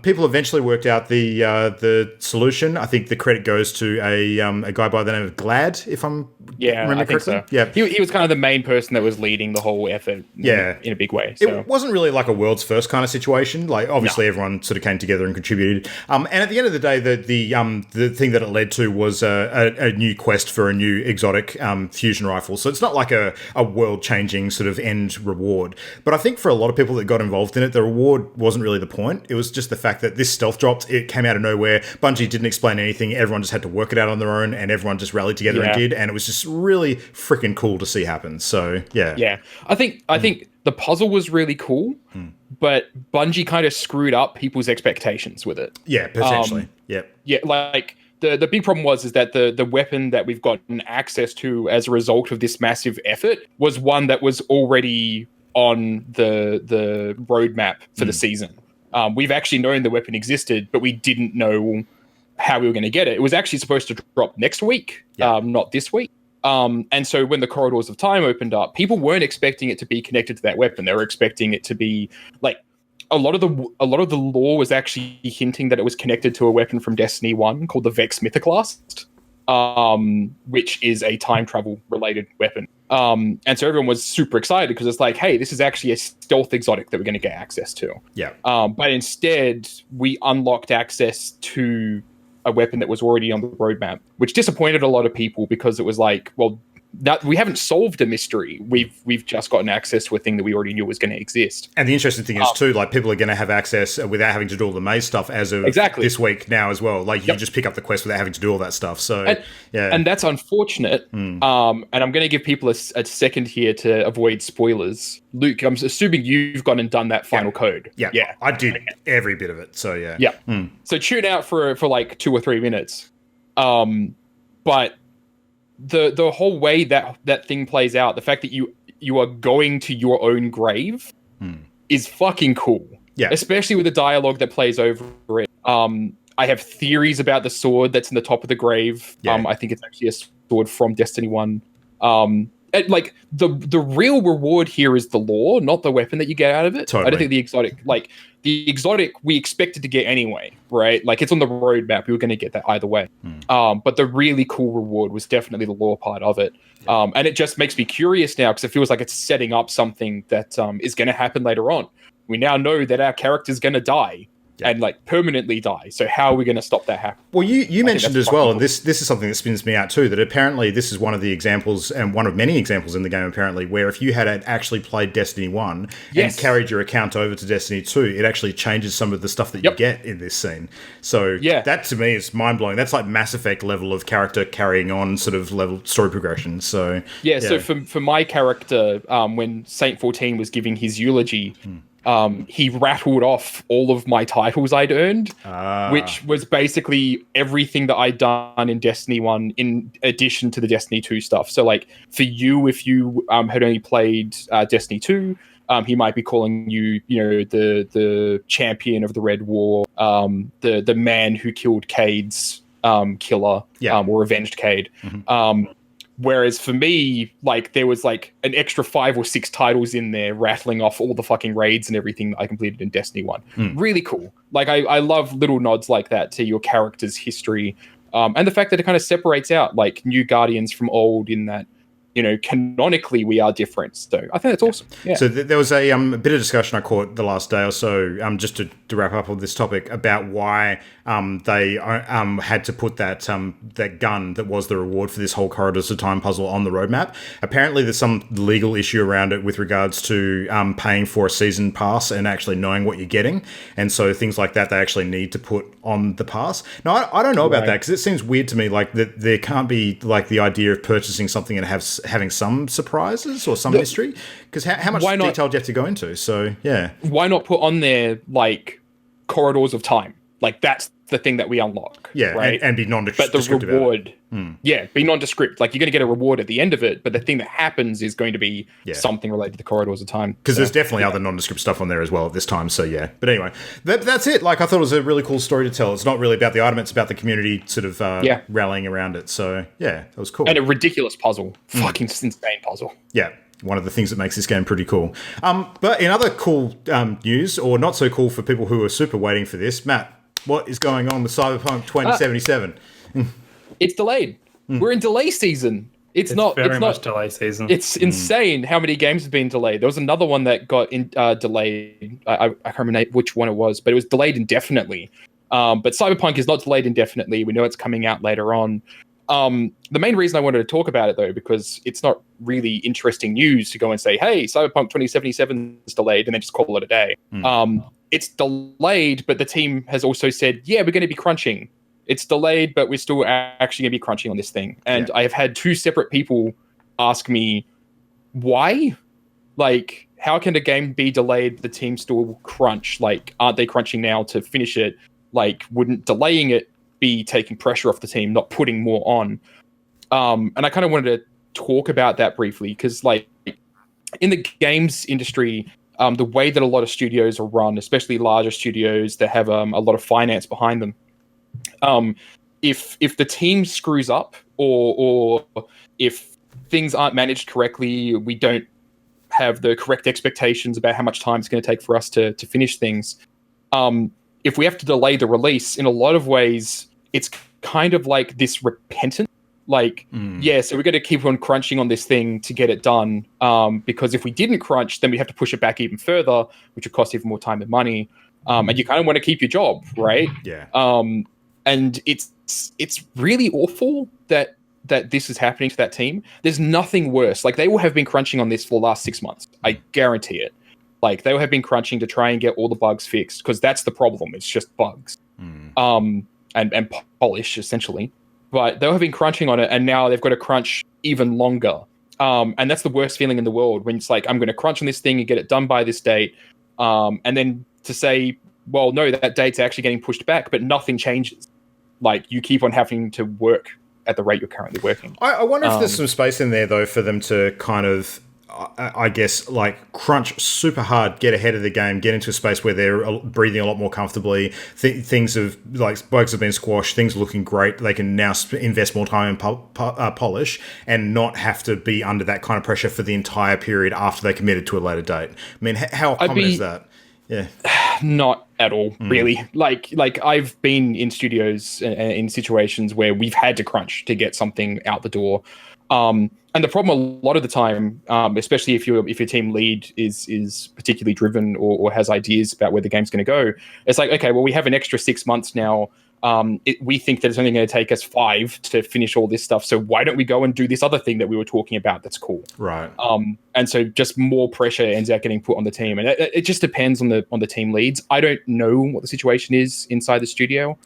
People eventually worked out the solution. I think the credit goes to a guy by the name of Glad, if I'm remembering correctly. So. Yeah, he was kind of the main person that was leading the whole effort. In a big way. So. It wasn't really like a world's first kind of situation. Like obviously everyone sort of came together and contributed. And at the end of the day, the thing that it led to was a new quest for a new exotic fusion rifle. So it's not like a world-changing sort of end reward. But I think for a lot of people that got involved in it, the reward wasn't really the point. It was just the fact that this stealth dropped. It came out of nowhere. Bungie didn't explain anything. Everyone just had to work it out on their own, and everyone just rallied together and did. And it was just really freaking cool to see happen. So yeah. I think the puzzle was really cool, but Bungie kind of screwed up people's expectations with it. Yeah, potentially. Yeah, like the big problem is that the weapon that we've gotten access to as a result of this massive effort was one that was already on the roadmap for the season. We've actually known the weapon existed, but we didn't know how we were going to get it. It was actually supposed to drop next week, not this week. And so when the Corridors of Time opened up, people weren't expecting it to be connected to that weapon. They were expecting it to be like a lot of the lore was actually hinting that it was connected to a weapon from Destiny 1 called the Vex Mythoclast, which is a time travel related weapon. And so everyone was super excited because it's like, hey, this is actually a stealth exotic that we're going to get access to. Yeah. But instead, we unlocked access to a weapon that was already on the roadmap, which disappointed a lot of people because it was like, well, that we haven't solved a mystery. We've just gotten access to a thing that we already knew was going to exist. And the interesting thing is too, like people are going to have access without having to do all the maze stuff as of this week now as well. Like you just pick up the quest without having to do all that stuff. So and that's unfortunate. And I'm going to give people a second here to avoid spoilers. Luke, I'm assuming you've gone and done that final code. Yeah, I did every bit of it. So yeah. So tune out for like 2 or 3 minutes. But the whole way that thing plays out, the fact that you are going to your own grave is fucking cool. Yeah. Especially with the dialogue that plays over it. I have theories about the sword that's in the top of the grave. Yeah. I think it's actually a sword from Destiny 1. Like the real reward here is the lore, not the weapon that you get out of it. Totally. I don't think the exotic we expected to get anyway, right? Like it's on the roadmap. We were going to get that either way. But the really cool reward was definitely the lore part of it. And it just makes me curious now because it feels like it's setting up something that is going to happen later on. We now know that our character's going to die. And like permanently die. So how are we going to stop that happening? Well, you mentioned as well, and this is something that spins me out too, that apparently this is one of the examples and one of many examples in the game apparently where if you had actually played Destiny 1 and carried your account over to Destiny 2, it actually changes some of the stuff that you get in this scene. So that to me is mind-blowing. That's like Mass Effect level of character carrying on sort of level story progression. So so for my character, when Saint 14 was giving his eulogy, he rattled off all of my titles I'd earned, which was basically everything that I'd done in Destiny 1 in addition to the Destiny 2 stuff. So like for you, if you had only played Destiny 2, he might be calling you, the champion of the Red War, the man who killed Cade's killer, or avenged Cade. Whereas for me, like there was like an extra 5 or 6 titles in there rattling off all the fucking raids and everything that I completed in Destiny 1. Really cool. Like I love little nods like that to your character's history. And the fact that it kind of separates out like new Guardians from old in that, canonically we are different. So I think that's awesome. Yeah. So there was a bit of discussion I caught the last day or so, just to wrap up on this topic about why they had to put that gun that was the reward for this whole Corridors of Time puzzle on the roadmap. Apparently there's some legal issue around it with regards to paying for a season pass and actually knowing what you're getting. And so things like that, they actually need to put on the pass. Now, I don't know about that because it seems weird to me like that there can't be like the idea of purchasing something and having some surprises or some mystery, because how much detail do you have to go into? So why not put on there like Corridors of Time? Like that's the thing that we unlock, right? And be nondescript. But the reward, be nondescript. Like you're going to get a reward at the end of it, but the thing that happens is going to be something related to the Corridors of Time. Because there's definitely other nondescript stuff on there as well at this time. So but anyway, that's it. Like I thought it was a really cool story to tell. It's not really about the item; it's about the community sort of rallying around it. So that was cool. And a ridiculous puzzle, fucking insane puzzle. Yeah. one of the things that makes this game pretty cool. But in other cool news, or not so cool for people who are super waiting for this, Matt, what is going on with Cyberpunk 2077? It's delayed. We're in delay season. It's not very much delay season. It's insane how many games have been delayed. There was another one that got delayed. I can't remember which one it was, but it was delayed indefinitely. But Cyberpunk is not delayed indefinitely. We know it's coming out later on. The main reason I wanted to talk about it, though, because it's not really interesting news to go and say, hey, Cyberpunk 2077 is delayed, and then just call it a day. It's delayed, but the team has also said, yeah, we're going to be crunching. It's delayed, but we're still actually going to be crunching on this thing. And I have had 2 separate people ask me, why? Like, how can a game be delayed, the team still crunch? Like, aren't they crunching now to finish it? Like, wouldn't delaying it be taking pressure off the team, not putting more on? And I kind of wanted to talk about that briefly, because, like, in the games industry, the way that a lot of studios are run, especially larger studios that have a lot of finance behind them, if the team screws up or if things aren't managed correctly, we don't have the correct expectations about how much time it's going to take for us to finish things. If we have to delay the release, in a lot of ways, it's kind of like this repentance. Like, so we're going to keep on crunching on this thing to get it done. Because if we didn't crunch, then we have to push it back even further, which would cost even more time and money. And you kind of want to keep your job, right? Yeah. And it's really awful that this is happening to that team. There's nothing worse. Like, they will have been crunching on this for the last 6 months. I guarantee it. Like, they will have been crunching to try and get all the bugs fixed, because that's the problem. It's just bugs. And polish, essentially. But they'll have been crunching on it, and now they've got to crunch even longer. And that's the worst feeling in the world, when it's like, I'm going to crunch on this thing and get it done by this date. And then to say, well, no, that date's actually getting pushed back, but nothing changes. Like, you keep on having to work at the rate you're currently working. I wonder if there's some space in there, though, for them to kind of, I guess, like, crunch super hard, get ahead of the game, get into a space where they're breathing a lot more comfortably. Things have, like, bugs have been squashed, things are looking great. They can now invest more time in polish and not have to be under that kind of pressure for the entire period after they committed to a later date. I mean, how common is that? Yeah. Not at all, really. Like I've been in studios in situations where we've had to crunch to get something out the door. And the problem a lot of the time, especially if your team lead is particularly driven or has ideas about where the game's going to go, it's like, okay, well, we have an extra 6 months now. We think that it's only going to take us 5 to finish all this stuff. So why don't we go and do this other thing that we were talking about that's cool? Right. And so just more pressure ends up getting put on the team. And it just depends on the team leads. I don't know what the situation is inside the studio,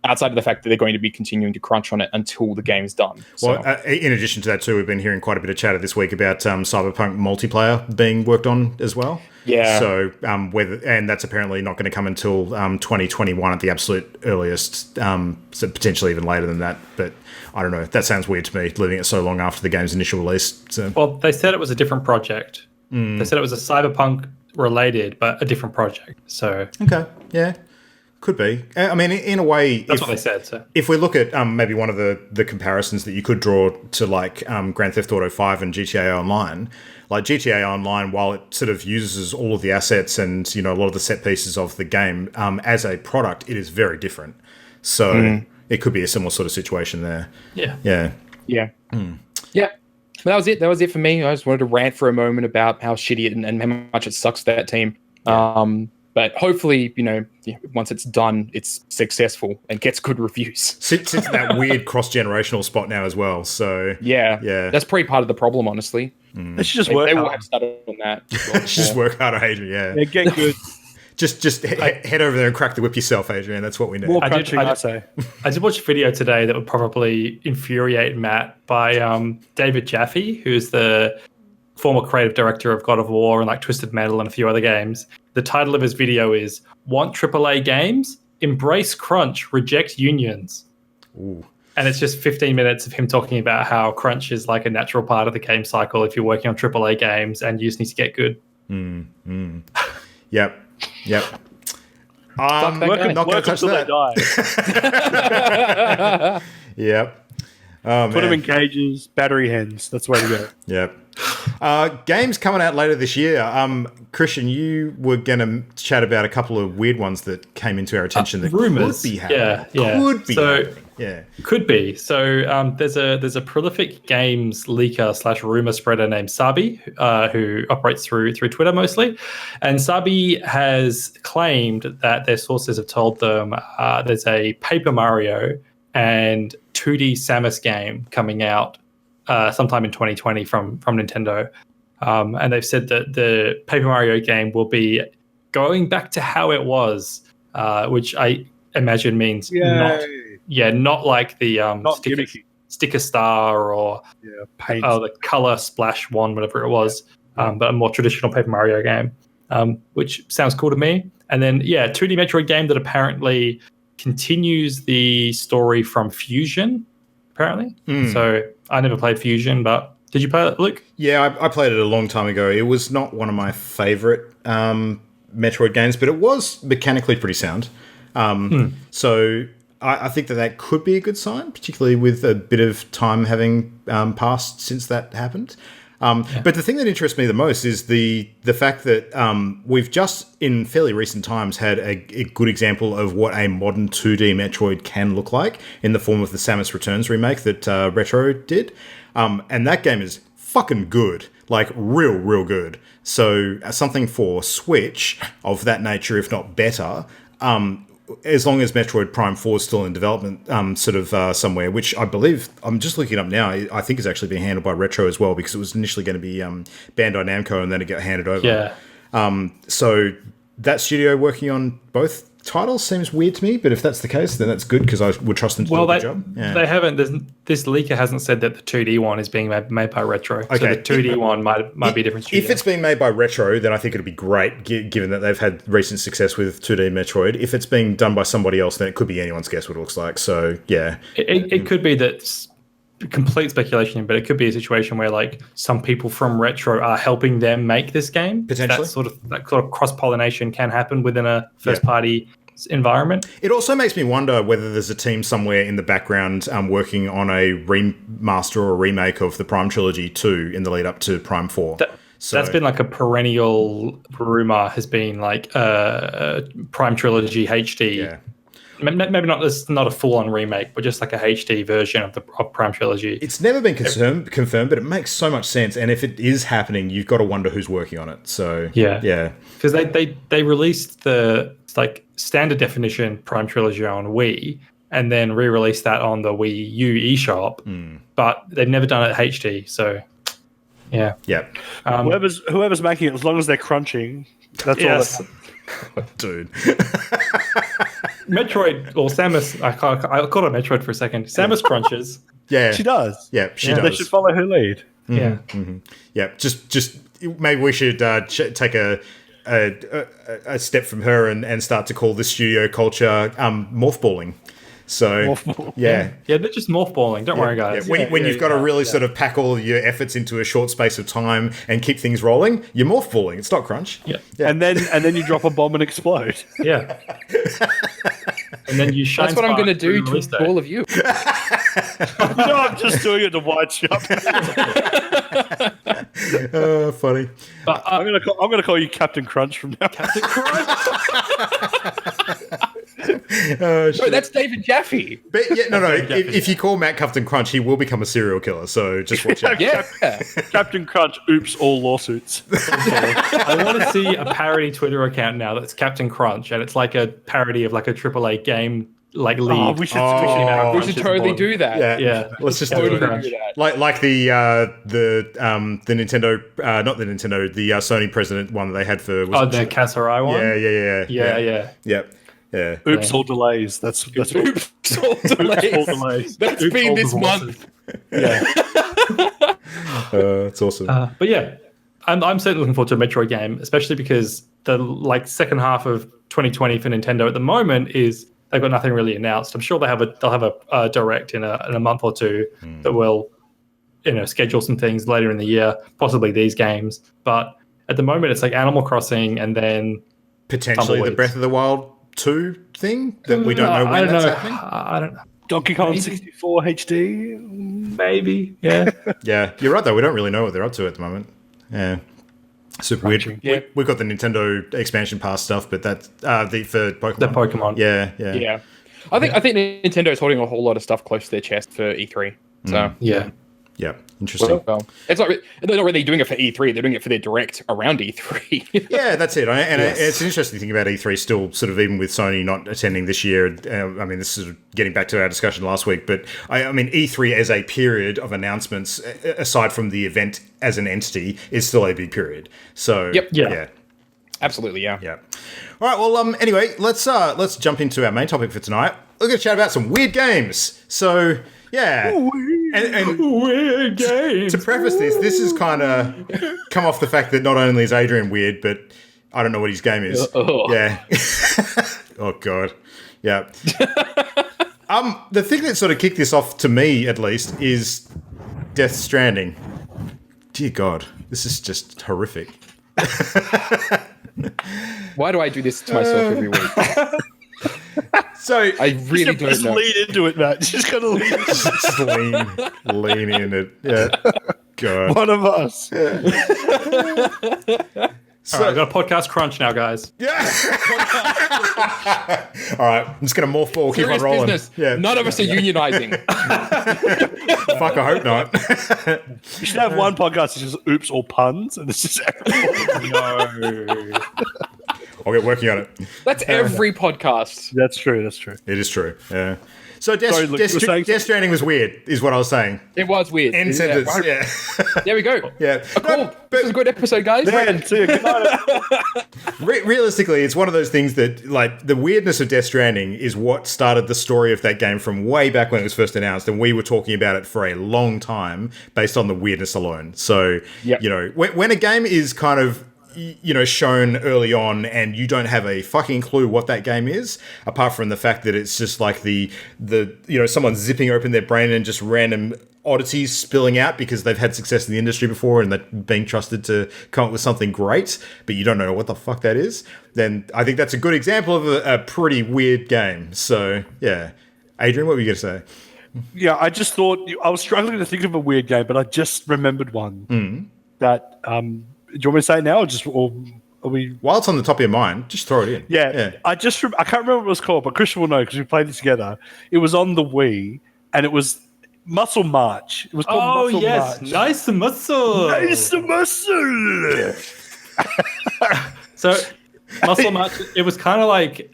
outside of the fact that they're going to be continuing to crunch on it until the game's done. So. Well, in addition to that, too, we've been hearing quite a bit of chatter this week about Cyberpunk multiplayer being worked on as well. Yeah. So, and that's apparently not going to come until 2021 at the absolute earliest, so potentially even later than that. But I don't know. That sounds weird to me, leaving it so long after the game's initial release. So. Well, they said it was a different project. They said it was a Cyberpunk related, but a different project. So okay, yeah. Could be. I mean, in a way, that's what they said. So if we look at maybe one of the comparisons that you could draw to, like, Grand Theft Auto 5 and GTA Online, like GTA Online, while it sort of uses all of the assets and, you know, a lot of the set pieces of the game, as a product, it is very different. So it could be a similar sort of situation there. Yeah. Yeah. Yeah. But that was it. That was it for me. I just wanted to rant for a moment about how shitty and how much it sucks for that team. Yeah. But hopefully, you know, once it's done, it's successful and gets good reviews. Sits in that weird cross-generational spot now as well. So yeah, that's probably part of the problem, honestly. They should just work. They will have started on that. Just work harder, Adrian. Yeah, get good. just head over there and crack the whip yourself, Adrian. That's what we need. More crunching, I say. I did watch a video today that would probably infuriate Matt by David Jaffe, who's the former creative director of God of War and like Twisted Metal and a few other games. The title of his video is "Want AAA Games? Embrace Crunch, Reject Unions." Ooh. And it's just 15 minutes of him talking about how crunch is like a natural part of the game cycle if you're working on AAA games and you just need to get good. Yep. I'm not going to touch that. They die. Yep. Oh, Put them man. in cages, battery hens. That's the way to go. Yep. Games coming out later this year. Christian, you were going to chat about a couple of weird ones that came into our attention that rumors. could be happening. Yeah. Could be So happening. Yeah. could be. So there's a prolific games leaker / rumor spreader named Sabi, who operates through Twitter mostly, and Sabi has claimed that their sources have told them there's a Paper Mario and 2D Samus game coming out sometime in 2020 from Nintendo, and they've said that the Paper Mario game will be going back to how it was, which I imagine means not like the sticker star or paint. the color splash one, whatever it was, but a more traditional Paper Mario game, which sounds cool to me. And then 2D Metroid game that apparently continues the story from Fusion, apparently. So I never played Fusion, but did you play it, Luke? Yeah, I played it a long time ago. It was not one of my favorite Metroid games, but it was mechanically pretty sound. So I think that could be a good sign, particularly with a bit of time having passed since that happened. But the thing that interests me the most is the fact that we've just, in fairly recent times, had a good example of what a modern 2D Metroid can look like in the form of the Samus Returns remake that Retro did. And that game is fucking good. Like, real good. So something for Switch of that nature, if not better, as long as Metroid Prime 4 is still in development, somewhere, which I believe, I'm just looking it up now, I think is actually being handled by Retro as well, because it was initially going to be Bandai Namco and then it got handed over. Yeah. So that studio working on both titles seems weird to me, but if that's the case, then that's good, because I would trust them to do a good job. Yeah. They haven't. This leaker hasn't said that the 2D one is being made by Retro. Okay. So the 2D one might be a different studio. If it's being made by Retro, then I think it'd be great, given that they've had recent success with 2D Metroid. If it's being done by somebody else, then it could be anyone's guess what it looks like. So, yeah. It could be that complete speculation, but it could be a situation where like some people from Retro are helping them make this game. Potentially. That sort of cross-pollination can happen within a first-party environment. It also makes me wonder whether there's a team somewhere in the background working on a remaster or remake of the Prime Trilogy 2 in the lead up to Prime 4. That's been like a perennial rumor, has been like Prime Trilogy HD. Yeah. Maybe not a full-on remake, but just like a HD version of Prime Trilogy. It's never been confirmed, but it makes so much sense. And if it is happening, you've got to wonder who's working on it. So yeah, because they released the like standard definition Prime Trilogy on Wii, and then re-released that on the Wii U eShop, but they've never done it at HD. So yeah. Whoever's making it, as long as they're crunching, that's all. Dude. Metroid or Samus, I called her Metroid for a second. Samus crunches. Yeah, she does. Yeah, she does. They should follow her lead. Mm-hmm. Yeah, mm-hmm. Yeah. Just maybe we should take a step from her and start to call this studio culture mothballing. So yeah, they're just mothballing. Don't worry, guys. Yeah. When you've got to really sort of pack all of your efforts into a short space of time and keep things rolling, you're mothballing. It's not crunch. Yeah. And then you drop a bomb and explode. Yeah. And then you shine. That's what I'm going to do to all of you. I'm just doing it to wind shop. Funny. But I'm going to call you Captain Crunch from now. Captain Crunch. No, that's David Jaffe. But no. If you call Matt Captain Crunch, he will become a serial killer. So just watch out. Captain Crunch. Oops, all lawsuits. I want to see a parody Twitter account now that's Captain Crunch, and it's like a parody of like a AAA game, like lead. We should totally do that. Yeah. Let's just totally do that. Like the Nintendo, not the Nintendo, the Sony president one that they had for. The Kasserai one. Yeah. Yeah. Oops, all delays. That's Oops, all delays. That's been this month. Yeah. It's awesome. But yeah, I'm certainly looking forward to a Metroid game, especially because the second half of 2020 for Nintendo at the moment is they've got nothing really announced. I'm sure they'll have a direct in a month or two that will schedule some things later in the year, possibly these games. But at the moment, it's like Animal Crossing and then potentially the Breath of the Wild 2 thing that we don't know when that's happening. I don't know. Donkey Kong 64 HD? Maybe, yeah. Yeah, you're right though. We don't really know what they're up to at the moment. Yeah, super weird. Yeah. We've got the Nintendo expansion pass stuff, but that's for Pokemon. The Pokemon. Yeah. I think Nintendo is holding a whole lot of stuff close to their chest for E3. So Yeah. Yeah, interesting. well, they're not really doing it for E3. They're doing it for their direct around E3. Yeah, that's it. And it's an interesting thing about E3 still, sort of even with Sony not attending this year. I mean, this is getting back to our discussion last week, but I mean, E3 as a period of announcements, aside from the event as an entity, is still a big period. So, Yep. yeah. Absolutely, yeah. Yeah. All right. Well, anyway, let's jump into our main topic for tonight. We're going to chat about some weird games. So, yeah. And Weird games. to preface this is kind of come off the fact that not only is Adrian weird, but I don't know what his game is. Yeah. Oh God. Yeah. The thing that sort of kicked this off to me, at least, is Death Stranding. Dear God, this is just horrific. Why do I do this to myself every week? So I really don't Just know. lean into it, Matt. Just gotta lean into it. just lean in it. Yeah. God. One of us. All right, I've got a podcast crunch now, guys. Yeah. All right, I'm just gonna morph ball, keep on Serious rolling. business. Yeah. None of us are unionizing. Fuck, I hope not. You should have one podcast that's just oops all puns, and this is No. I'll get working on it. That's every podcast. That's true. That's true. It is true. Yeah. So Sorry, Luke, you were saying Death Stranding was weird, is what I was saying. It was weird. End sentence. Yeah. There we go. Yeah. Cool. No, This was a good episode, guys. Man, see you. Good night. realistically, it's one of those things that, like, the weirdness of Death Stranding is what started the story of that game from way back when it was first announced, and we were talking about it for a long time based on the weirdness alone. So, Yep. you know, when a game is kind of, you know, shown early on and you don't have a fucking clue what that game is, apart from the fact that it's just like the you know, someone zipping open their brain and just random oddities spilling out because they've had success in the industry before and they're being trusted to come up with something great, but you don't know what the fuck that is, then I think that's a good example of a pretty weird game. So, yeah. Adrian, what were you going to say? Yeah, I just thought I was struggling to think of a weird game, but I just remembered one that. Do you want me to say it now, or are we? While it's on the top of your mind, just throw it in. Yeah. I can't remember what it was called, but Christian will know because we played it together. It was on the Wii, and it was Muscle March. It was called Oh, Muscle yes. March. Nice muscle. Nice muscle. So, Muscle March, it was kind of like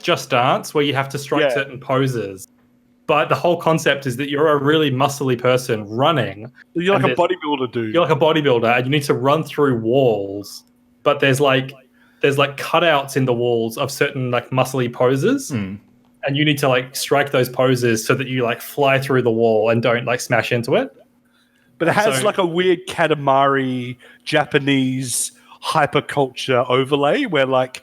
Just Dance, where you have to strike Yeah. certain poses. But the whole concept is that you're a really muscly person running. You're like And a bodybuilder, dude. You're like a bodybuilder, and you need to run through walls. But there's cutouts in the walls of certain like muscly poses, and you need to like strike those poses so that you like fly through the wall and don't like smash into it. But it has So- like a weird Katamari Japanese hyperculture overlay where like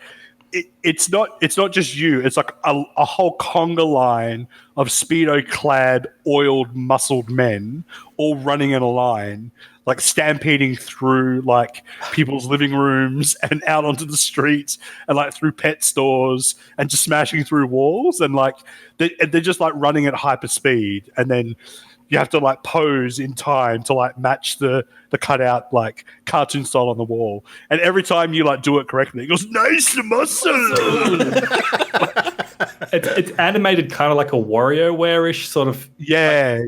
it's not just you. It's like a whole conga line of speedo clad, oiled, muscled men all running in a line, like stampeding through like people's living rooms and out onto the streets and like through pet stores and just smashing through walls and like they're just like running at hyper speed, and then you have to like pose in time to like match the cutout like cartoon style on the wall. And every time you like do it correctly, it goes, nice muscle. It's animated kind of like a WarioWare-ish sort of Yeah.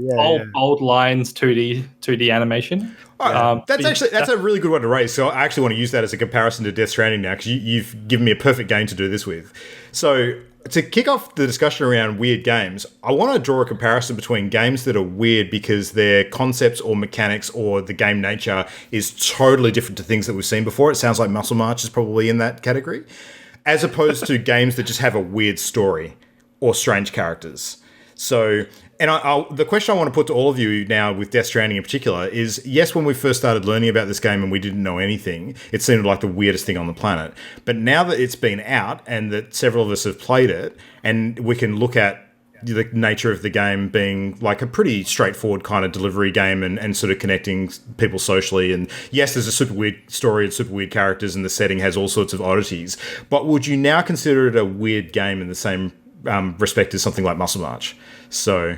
bold lines 2D animation. All right. But That's a really good one to raise. So I actually want to use that as a comparison to Death Stranding now, because you've given me a perfect game to do this with. So to kick off the discussion around weird games, I want to draw a comparison between games that are weird because their concepts or mechanics or the game nature is totally different to things that we've seen before. It sounds like Muscle March is probably in that category, as opposed to games that just have a weird story or strange characters. So, and the question I want to put to all of you now with Death Stranding in particular is, yes, when we first started learning about this game and we didn't know anything, it seemed like the weirdest thing on the planet. But now that it's been out and that several of us have played it, and we can look at the nature of the game being like a pretty straightforward kind of delivery game and sort of connecting people socially. And yes, there's a super weird story and super weird characters and the setting has all sorts of oddities. But would you now consider it a weird game in the same respect as something like Muscle March. So,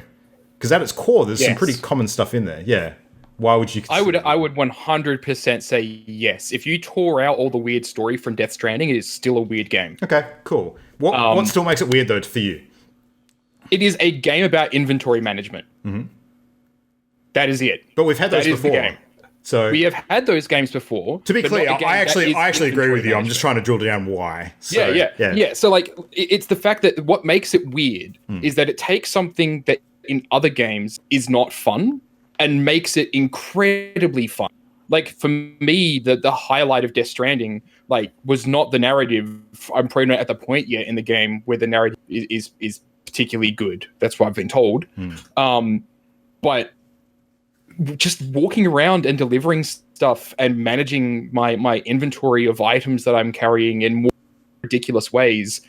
because at its core, there's some Yes. pretty common stuff in there. Yeah. Why would you? I would 100% say yes. If you tore out all the weird story from Death Stranding, it is still a weird game. Okay, cool. What still makes it weird though for you? It is a game about inventory management. Mm-hmm. That is it. But we've had those That is the before. game. So We have had those games before. to be but clear, not a game I that actually is agree with you. I'm inventory just trying to drill down why. So, yeah. So like, it's the fact that what makes it weird is that it takes something that in other games is not fun and makes it incredibly fun. Like for me, the highlight of Death Stranding like was not the narrative. I'm probably not at the point yet in the game where the narrative is particularly good. That's what I've been told. But just walking around and delivering stuff and managing my inventory of items that I'm carrying in more ridiculous ways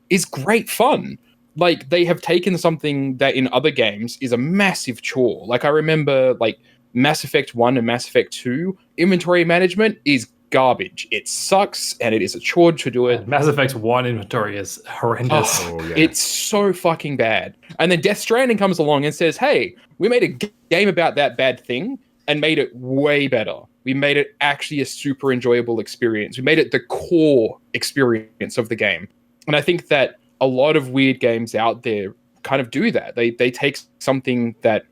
is great fun. Like they have taken something that in other games is a massive chore. Like I remember like Mass Effect 1 and Mass Effect 2, inventory management is garbage. It sucks and it is a chore to do it. Mass Effect 1 inventory is horrendous. It's so fucking bad. And then Death Stranding comes along and says, hey, we made a game about that bad thing and made it way better. We made it actually a super enjoyable experience. We made it the core experience of the game. And I think that a lot of weird games out there kind of do that. They take something that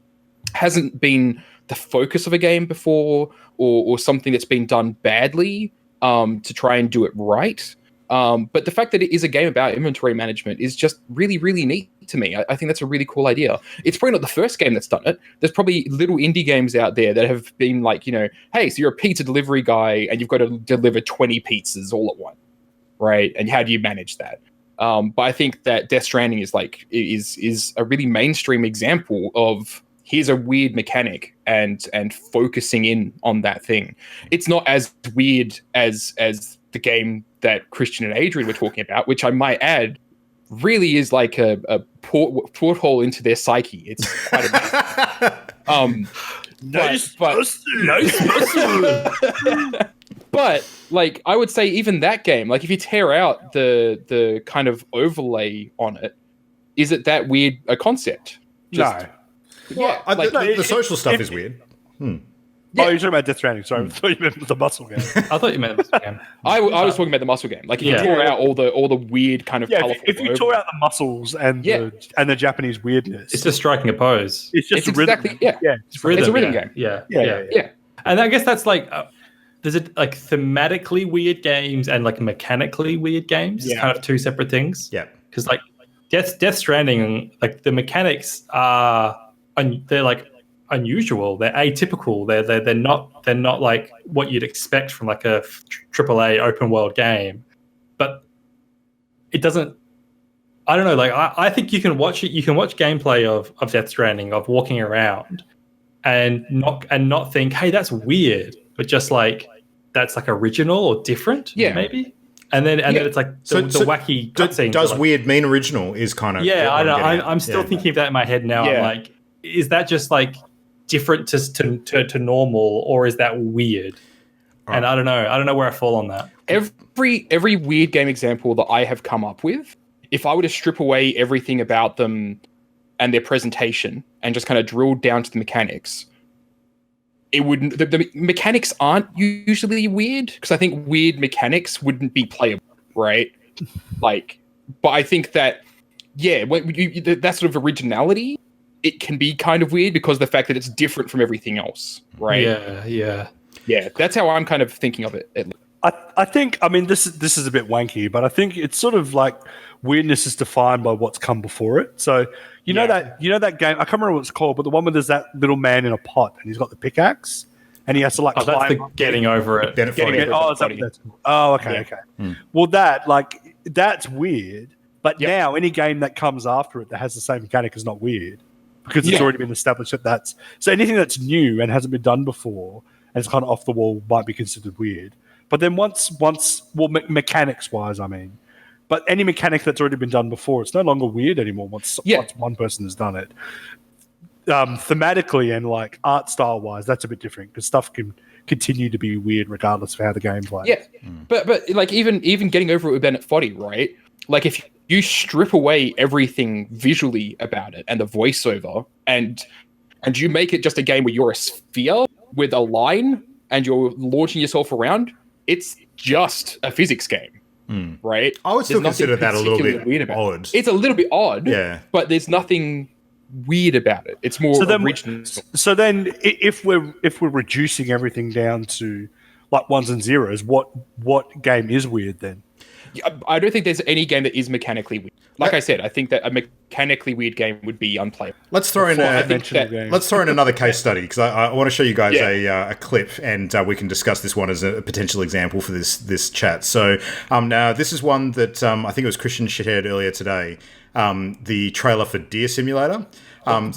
hasn't been the focus of a game before or something that's been done badly to try and do it right. But the fact that it is a game about inventory management is just really, really neat to me. I think that's a really cool idea. It's probably not the first game that's done it. There's probably little indie games out there that have been like, hey, so you're a pizza delivery guy and you've got to deliver 20 pizzas all at once, right? And how do you manage that? But I think that Death Stranding is a really mainstream example of here's a weird mechanic and focusing in on that thing. It's not as weird as the game that Christian and Adrian were talking about, which I might add really is like a porthole into their psyche. It's quite amazing. But like I would say even that game, like if you tear out the kind of overlay on it, is it that weird a concept? No. Yeah, the social stuff is weird. Yeah. Oh, you're talking about Death Stranding. Sorry, I thought you meant the muscle game. I thought you meant the muscle game. I was talking about the muscle game. Like if you tore out all the weird kind of colorful. If you tore out the muscles and the Japanese weirdness, it's just striking a pose. It's just a rhythm. It's a rhythm game. Yeah. And I guess that's like there's like thematically weird games and like mechanically weird games. It's kind of two separate things. Yeah, because like Death Stranding, like the mechanics are they're like unusual. They're atypical. They're not like what you'd expect from like a AAA open world game. But it doesn't. I don't know. Like I think you can watch it. You can watch gameplay of Death Stranding, of walking around, and not think, hey, that's weird, but just like that's like original or different. Maybe. And then it's like the wacky cutscenes. Does weird mean original? Is kind of I know. I'm still thinking of that in my head now. I'm like, is that just like different to normal, or is that weird? And I don't know where I fall on that. Every weird game example that I have come up with, if I were to strip away everything about them and their presentation and just kind of drill down to the mechanics, it wouldn't. The mechanics aren't usually weird because I think weird mechanics wouldn't be playable, right? Like, but I think that when that sort of originality, it can be kind of weird because of the fact that it's different from everything else, right? Yeah. That's how I'm kind of thinking of it. I think, I mean, this is a bit wanky, but I think it's sort of like weirdness is defined by what's come before it. So you know that game, I can't remember what it's called, but the one where there's that little man in a pot and he's got the pickaxe and he has to like climb. That's the getting over it. Okay. Well, that's weird. But now any game that comes after it that has the same mechanic is not weird because it's already been established that that's so anything that's new and hasn't been done before and it's kind of off the wall might be considered weird. But then mechanics wise, I mean, but any mechanic that's already been done before, it's no longer weird anymore once one person has done it. Thematically and like art style wise, that's a bit different because stuff can continue to be weird regardless of how the game plays. Yeah, but like even getting over it with Bennett Foddy, right? like if you strip away everything visually about it and the voiceover, and you make it just a game where you're a sphere with a line and you're launching yourself around, it's just a physics game, right? I would still There's consider nothing that a little particularly bit weird about it. odd. It's a little bit odd, Yeah. but there's nothing weird about it. It's more original. So then, if we're reducing everything down to like ones and zeros, what game is weird then? I don't think there's any game that is mechanically weird. Like I said, I think that a mechanically weird game would be unplayable. Let's throw in Game. let's throw in another case study, because I want to show you guys a clip, and we can discuss this one as a potential example for this chat. So now this is one that I think it was Christian shared earlier today. The trailer for Deer Simulator.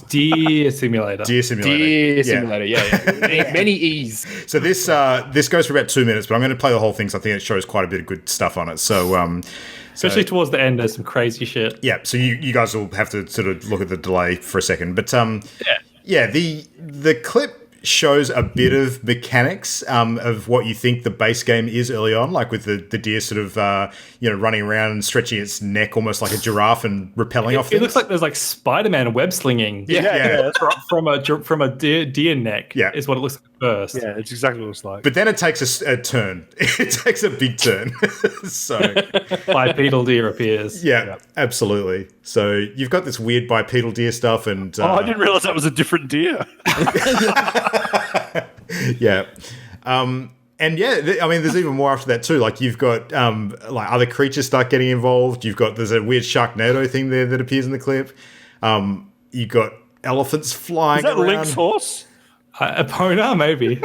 Deer Simulator. Deer Simulator, yeah. Many E's. So this goes for about 2 minutes, but I'm going to play the whole thing, so I think it shows quite a bit of good stuff on it. So especially towards the end, there's some crazy shit. Yeah, so you guys will have to sort of look at the delay for a second. But the clip shows a bit of mechanics of what you think the base game is early on, like with the deer sort of running around and stretching its neck almost like a giraffe and repelling off things. It looks like there's like Spider-Man web slinging. Yeah. from a deer neck. Yeah. Is what it looks like first. Yeah, it's exactly what it's like. But then it takes a turn. It takes a big turn. So Bipedal deer appears. yeah, absolutely. So you've got this weird bipedal deer stuff, and I didn't realize that was a different deer. yeah. And I mean, there's even more after that too. Like you've got like other creatures start getting involved. There's a weird Sharknado thing there that appears in the clip. You've got elephants flying Is that around. Link's horse? A Pona, maybe.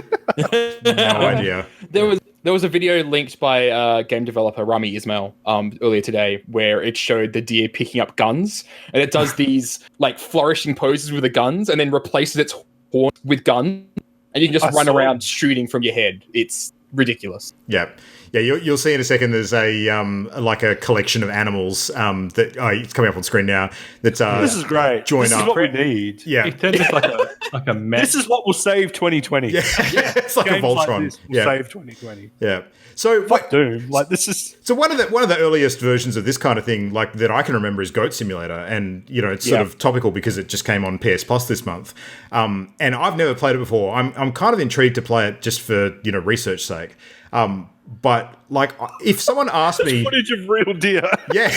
No idea. There was a video linked by game developer Rami Ismail earlier today where it showed the deer picking up guns, and it does these like flourishing poses with the guns and then replaces its horn with guns, and you can just run around shooting from your head. It's ridiculous. Yeah. Yeah, you'll see in a second. There's a like a collection of animals that it's coming up on screen now. That this is great. Join this up. is what we need. Yeah, It turns into like a mess. This is what will save 2020. yeah. It's like Games a Voltron. Like this will save 2020. Yeah. So Fuck Doom. Like this is. So one of the earliest versions of this kind of thing, like that I can remember, is Goat Simulator, and it's sort of topical because it just came on PS Plus this month. And I've never played it before. I'm kind of intrigued to play it just for research sake. But like, if someone asked me, footage of real deer. yeah.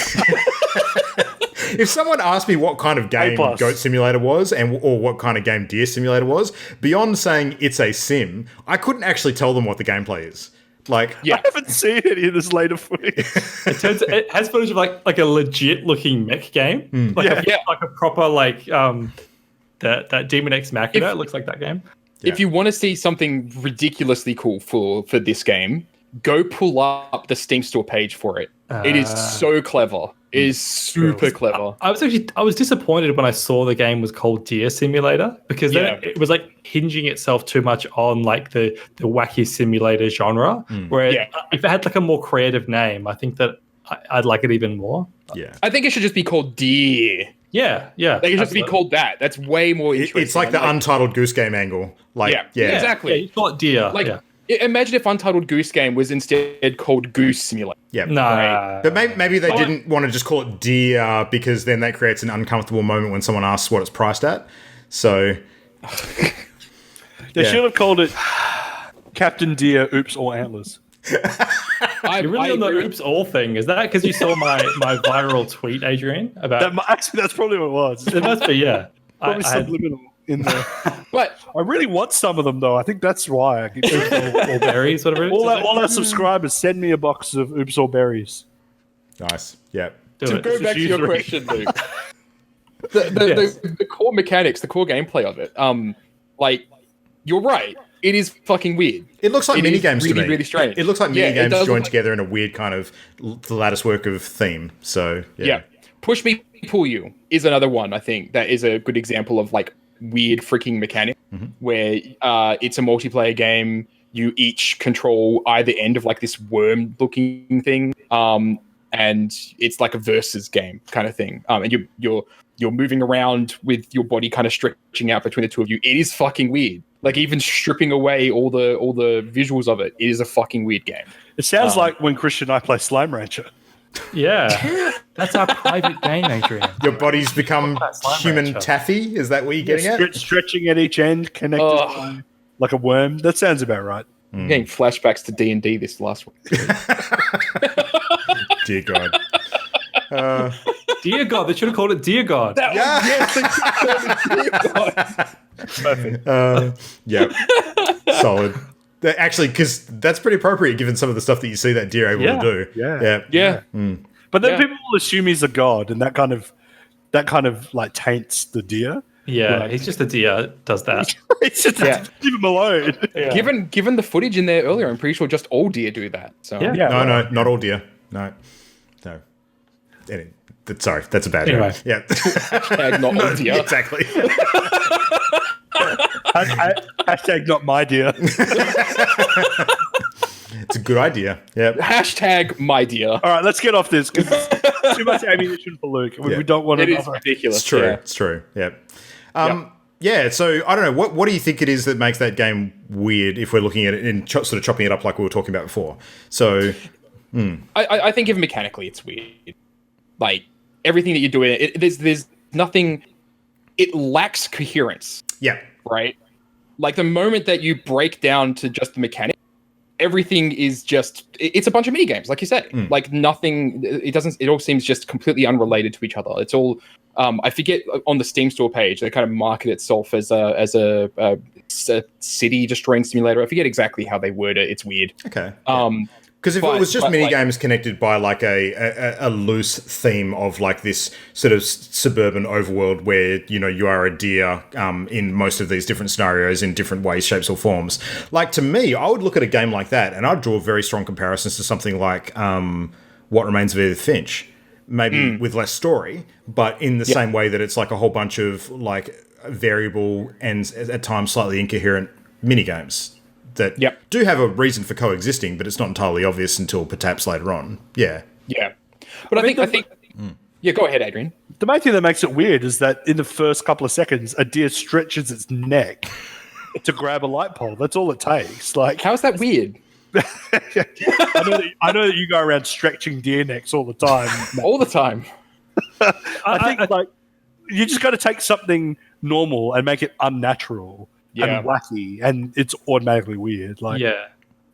If someone asked me what kind of game A+. Goat Simulator was or what kind of game Deer Simulator was, beyond saying it's a sim, I couldn't actually tell them what the gameplay is. Like, I haven't seen any of this later footage. It has footage of like a legit looking mech game. Like a proper that Demon X Machina. It looks like that game. If you want to see something ridiculously cool for this game, go pull up the Steam store page for it. It is so clever. It is super clever. I was disappointed when I saw the game was called Deer Simulator, because then it was like hinging itself too much on like the wacky simulator genre. Where if it had like a more creative name, I think that I'd like it even more. yeah. I think it should just be called Deer. Yeah. Like it should just be called that. That's way more interesting. It's like the Untitled Goose Game angle. Like, exactly. Yeah, you call it Deer. Imagine if Untitled Goose Game was instead called Goose Simulator. Yeah. No. Right. But maybe they didn't want to just call it Deer, because then that creates an uncomfortable moment when someone asks what it's priced at. So They should have called it Captain Deer Oops All Antlers. You're really on the oops all thing. Is that because you saw my viral tweet, Adrian? About Actually, that's probably what it was. it must be, yeah. Probably subliminal in there. But I really want some of them, though. I think that's why. I keep all berries, whatever it is. all our subscribers, send me a box of Oops All Berries. nice. Yeah. to go back to your question, Luke, the core mechanics, the core gameplay of it, like, you're right. It is fucking weird. It looks like minigames to me. Really strange. It looks like minigames does joined look together in a weird kind of lattice work of theme. So yeah. Push Me, Pull You is another one, I think, that is a good example of like weird freaking mechanic where it's a multiplayer game. You each control either end of like this worm looking thing. And it's like a versus game kind of thing. And you're moving around with your body kind of stretching out between the two of you. It is fucking weird. Like, even stripping away all the visuals of it, it is a fucking weird game. It sounds like when Christian and I play Slime Rancher. Yeah, that's our private game, Adrian. Your body's become That slime human rancher. taffy? Is that what you're getting at? Stretching at each end, connected by, like a worm. That sounds about right. I'm getting flashbacks to D&D this last week. Dear God. Dear God, they should have called it Dear God. Perfect. Yeah. Solid. Actually, because that's pretty appropriate given some of the stuff that you see that Deer able to do. Yeah. Yeah. But then Yeah. people will assume he's a god, and that kind of like taints the deer. Yeah, Right. he's just a deer. Does that? It's just Yeah. leave him alone. Yeah. Given the footage in there earlier, I'm pretty sure just all deer do that. So Yeah. No, not all deer. No. Sorry, that's a bad Anyway. joke. Yeah. hashtag not all deer. Exactly. Hashtag not my deer. It's a good idea. Yeah. Hashtag my deer. All right, let's get off this because too much ammunition for Luke. We don't want It is another. ridiculous. It's true. Yeah. It's true. Yeah. Yeah, so I don't know. What do you think it is that makes that game weird if we're looking at it and sort of chopping it up like we were talking about before? So, I think even mechanically it's weird. Like everything that you're doing, there's nothing. It lacks coherence, yeah. right? Like the moment that you break down to just the mechanic, everything is it's a bunch of mini games, like you said. Like nothing. It all seems just completely unrelated to each other. It's all. I forget on the Steam store page they kind of market itself as a city destroying simulator. I forget exactly how they word it. It's weird. Okay. Um, Because if it But- was just but, mini like- games connected by like a loose theme of like this sort of suburban overworld where you are a deer in most of these different scenarios in different ways, shapes, or forms. Like to me, I would look at a game like that and I'd draw very strong comparisons to something like What Remains of Edith Finch, maybe with less story, but in the same way that it's like a whole bunch of like variable and at times slightly incoherent mini games that do have a reason for coexisting, but it's not entirely obvious until perhaps later on. Yeah. Yeah, but I think. Yeah, go ahead, Adrian. The main thing that makes it weird is that in the first couple of seconds, a deer stretches its neck to grab a light pole. That's all it takes. Like, How's that weird? I know that you go around stretching deer necks all the time. All the time. I think like you just got to take something normal and make it unnatural Yeah. and wacky, and it's automatically weird. Like, Yeah.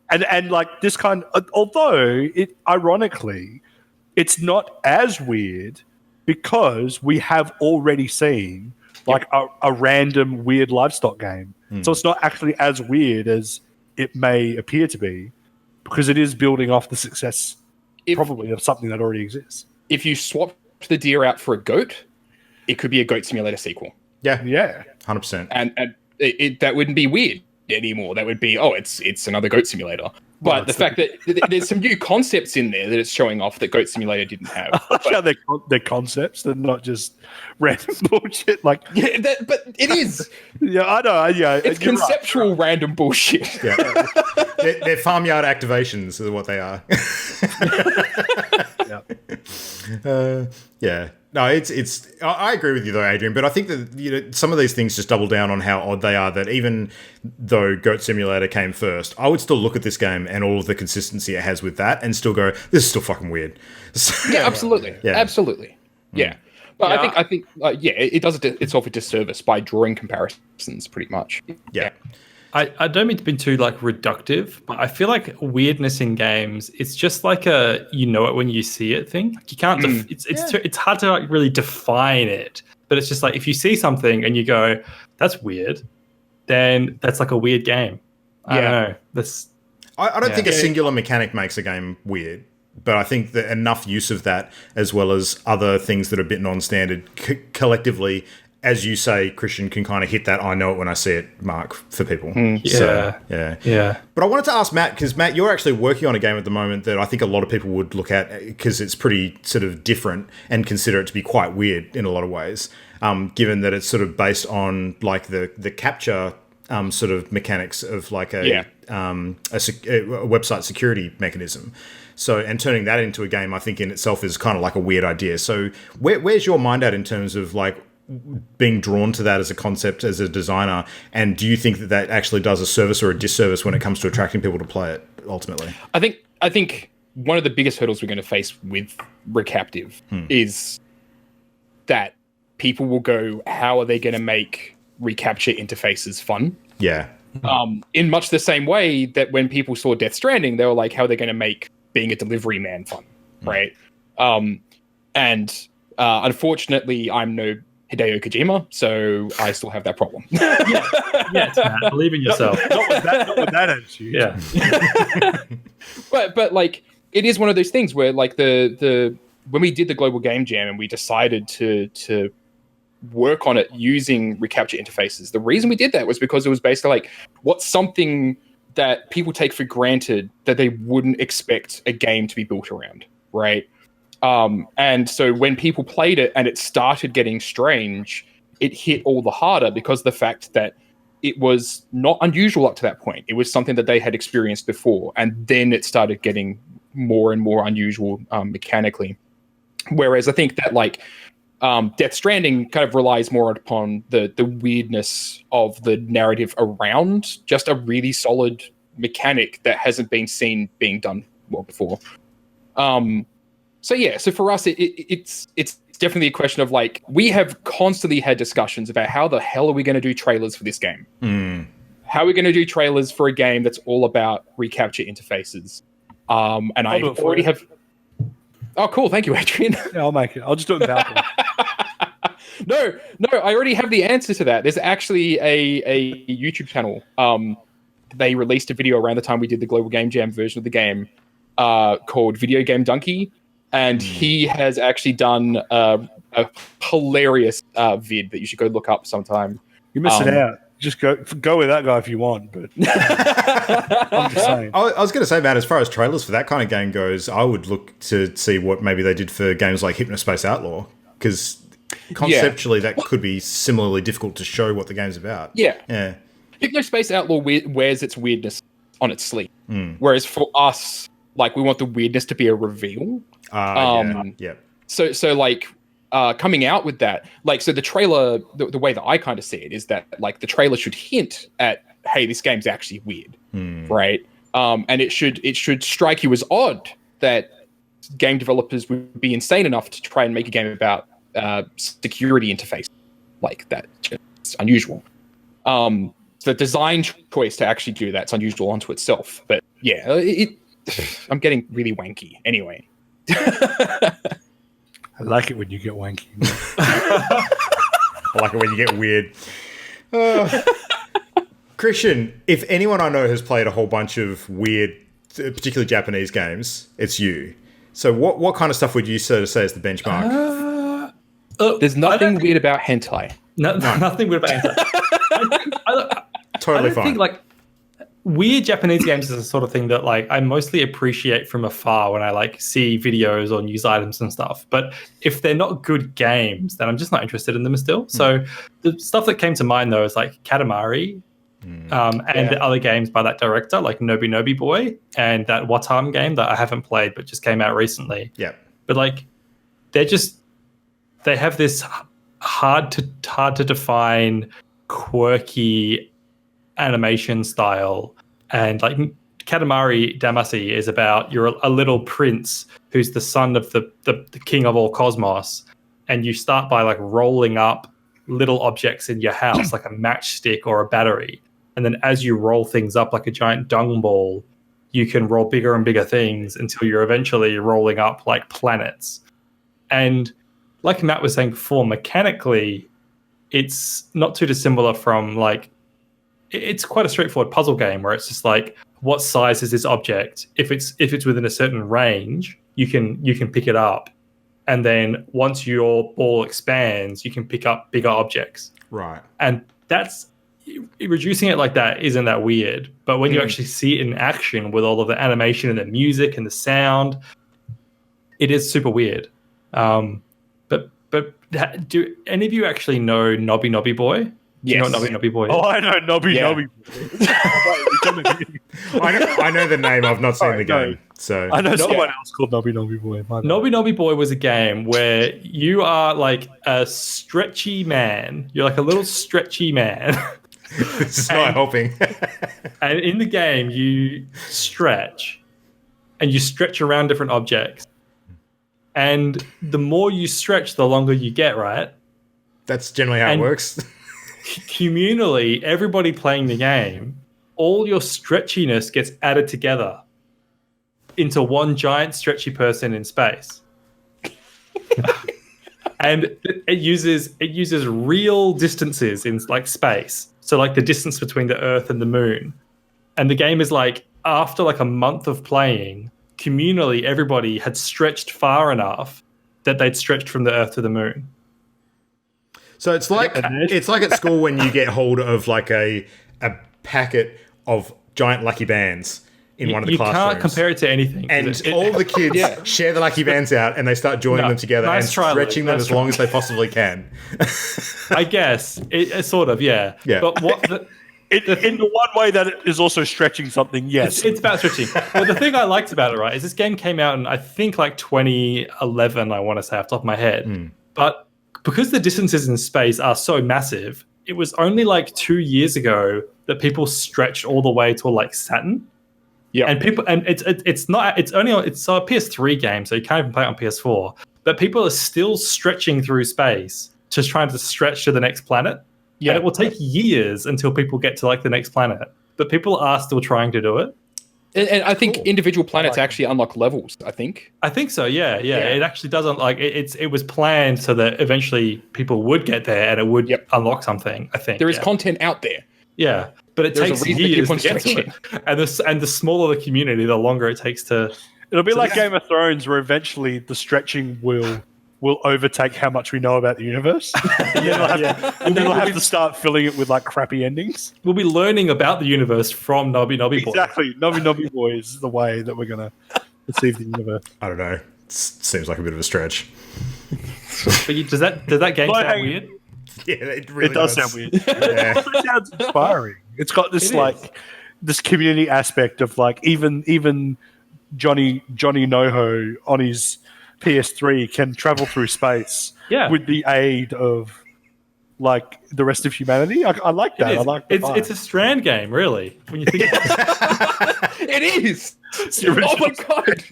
and like this kind. Although it ironically, it's not as weird because we have already seen like a random weird livestock game. So it's not actually as weird as it may appear to be because it is building off the success probably of something that already exists. If you swap the deer out for a goat, it could be a Goat Simulator sequel, Yeah. Yeah. 100%. and that wouldn't be weird anymore. That would be it's another Goat Simulator. But Well, the fact that there's some new concepts in there that it's showing off that Goat Simulator didn't have. How they're concepts. They're not just random bullshit. Like, Yeah, but it is. yeah, I know. Yeah, It's you're right. conceptual random bullshit. Yeah. they're farmyard activations is what they are. Yeah. Yeah. No, it's. I agree with you though, Adrian. But I think that some of these things just double down on how odd they are. That even though Goat Simulator came first, I would still look at this game and all of the consistency it has with that, and still go, "This is still fucking weird." So, Yeah, absolutely. Yeah. Absolutely. Yeah. But Yeah. I think, it does itself a disservice by drawing comparisons, pretty much. yeah. I don't mean to be too like reductive, but I feel like weirdness in games, it's just like a you know it when you see it thing. Like you can't. It's hard to like really define it, but it's just like if you see something and you go, "That's weird," then that's like a weird game. I don't know. I don't think a Yeah. singular mechanic makes a game weird, but I think that enough use of that, as well as other things that are a bit non-standard, collectively, as you say, Christian, can kind of hit that "I know it when I see it" mark for people. So, yeah. Yeah. But I wanted to ask Matt, because Matt, you're actually working on a game at the moment that I think a lot of people would look at because it's pretty sort of different and consider it to be quite weird in a lot of ways, given that it's sort of based on like the capture sort of mechanics of like a website security mechanism. So, and turning that into a game, I think in itself is kind of like a weird idea. So where's your mind at in terms of like being drawn to that as a concept as a designer, and do you think that actually does a service or a disservice when it comes to attracting people to play it ultimately? I think one of the biggest hurdles we're going to face with Recaptive is that people will go, how are they going to make recapture interfaces fun? Yeah. In much the same way that when people saw Death Stranding, they were like, how are they going to make being a delivery man fun? Right. And unfortunately, I'm no Hideo Kojima, so I still have that problem. Yes, Matt, believe in yourself. Not with that attitude. Yeah. but like, it is one of those things where like the when we did the Global Game Jam and we decided to work on it using recapture interfaces, the reason we did that was because it was basically like, what's something that people take for granted that they wouldn't expect a game to be built around, right? And so when people played it and it started getting strange, it hit all the harder because of the fact that it was not unusual up to that point. It was something that they had experienced before, and then it started getting more and more unusual mechanically. Whereas I think that like Death Stranding kind of relies more upon the weirdness of the narrative around just a really solid mechanic that hasn't been seen being done well before. So for us, it's definitely a question of like, we have constantly had discussions about how the hell are we going to do trailers for this game? How are we going to do trailers for a game that's all about recapture interfaces? And I already have. Oh, cool! Thank you, Adrian. Yeah, I'll make it. I'll just do it in PowerPoint. No, I already have the answer to that. There's actually a YouTube channel. They released a video around the time we did the Global Game Jam version of the game called Video Game Donkey. And he has actually done a hilarious vid that you should go look up sometime. You're missing out. Just go with that guy if you want. But I'm just saying. I was going to say, Matt, as far as trailers for that kind of game goes, I would look to see what maybe they did for games like Hypnospace Outlaw, because conceptually that could be similarly difficult to show what the game's about. Yeah. Hypnospace Outlaw wears its weirdness on its sleeve, whereas for us, like, we want the weirdness to be a reveal. So like coming out with that, like, so the trailer, the way that I kind of see it is that like the trailer should hint at, hey, this game's actually weird, right? And it should strike you as odd that game developers would be insane enough to try and make a game about security interface like that. It's unusual. So the design choice to actually do that's unusual onto itself. But yeah, I'm getting really wanky anyway. I like it when you get wanky. I like it when you get weird. Christian, if anyone I know has played a whole bunch of weird, particularly Japanese games, it's you. So what kind of stuff would you sort of say is the benchmark? There's nothing weird about hentai. No, nothing weird about hentai. Totally fine. I think like weird Japanese games is the sort of thing that like I mostly appreciate from afar when I like see videos or news items and stuff. But if they're not good games, then I'm just not interested in them still. So the stuff that came to mind though is like Katamari, and the other games by that director, like Nobi Nobi Boy and that whaaa game that I haven't played but just came out recently. Yeah. But like they have this hard to define, quirky animation style. And like Katamari Damacy is about, you're a little prince who's the son of the king of all cosmos, and you start by like rolling up little objects in your house like a matchstick or a battery, and then as you roll things up like a giant dung ball, you can roll bigger and bigger things until you're eventually rolling up like planets. And like Matt was saying before, mechanically it's not too dissimilar from like, it's quite a straightforward puzzle game where it's just like, what size is this object? If it's within a certain range, you can pick it up, and then once your ball expands, you can pick up bigger objects. Right. And that's reducing it like that isn't that weird, but when you actually see it in action with all of the animation and the music and the sound, it is super weird. But do any of you actually know Nobi Nobi Boy? Do you know what Nobi Nobi Boy is? Oh, I know Nobi Nobi Boy. I know the name. I've not seen the game. So I know someone else called Nobi Nobi Boy. Nobi Nobi Boy was a game where you are like a stretchy man. You're like a little stretchy man. This is not helping. And in the game, you stretch. and you stretch around different objects. And the more you stretch, the longer you get, right? That's generally how it works. Communally, everybody playing the game, all your stretchiness gets added together into one giant stretchy person in space. And it uses real distances in like space. So like the distance between the Earth and the Moon. And the game is like, after like a month of playing, communally everybody had stretched far enough that they'd stretched from the Earth to the Moon. So it's like at school when you get hold of like a packet of giant lucky bands in one of the classrooms. You can't compare it to anything. And all the kids share the lucky bands out and they start joining them together and stretching them as long as they possibly can. I guess. It sort of, yeah. But what... in the one way that it is also stretching something, yes. It's about stretching. Well, the thing I liked about it, right, is this game came out in, I think, like 2011, I want to say, off the top of my head. But because the distances in space are so massive, it was only like 2 years ago that people stretched all the way to like Saturn. Yeah, and it's a PS3 game, so you can't even play it on PS4. But people are still stretching through space, just trying to stretch to the next planet. Yeah, and it will take years until people get to like the next planet. But people are still trying to do it. And I think individual planets actually unlock levels. I think so. Yeah. It actually doesn't like it was planned so that eventually people would get there and it would unlock something. I think there is content out there. Yeah, but it takes years to get to it. And the smaller the community, the longer it takes to. It'll be like Game of Thrones, where eventually the stretching will overtake how much we know about the universe. And then we'll have to start filling it with like crappy endings. We'll be learning about the universe from Nobby Boy. Exactly. Nobby Boy is the way that we're going to perceive the universe. I don't know. It seems like a bit of a stretch. But does that game sound weird? Yeah, it really does sound weird. Yeah. It also sounds inspiring. It's got this this community aspect of like even Johnny NoHo on his PS3 can travel through space with the aid of like the rest of humanity. I like that. I like it's a Strand game, really. When you think about it is. Oh my god!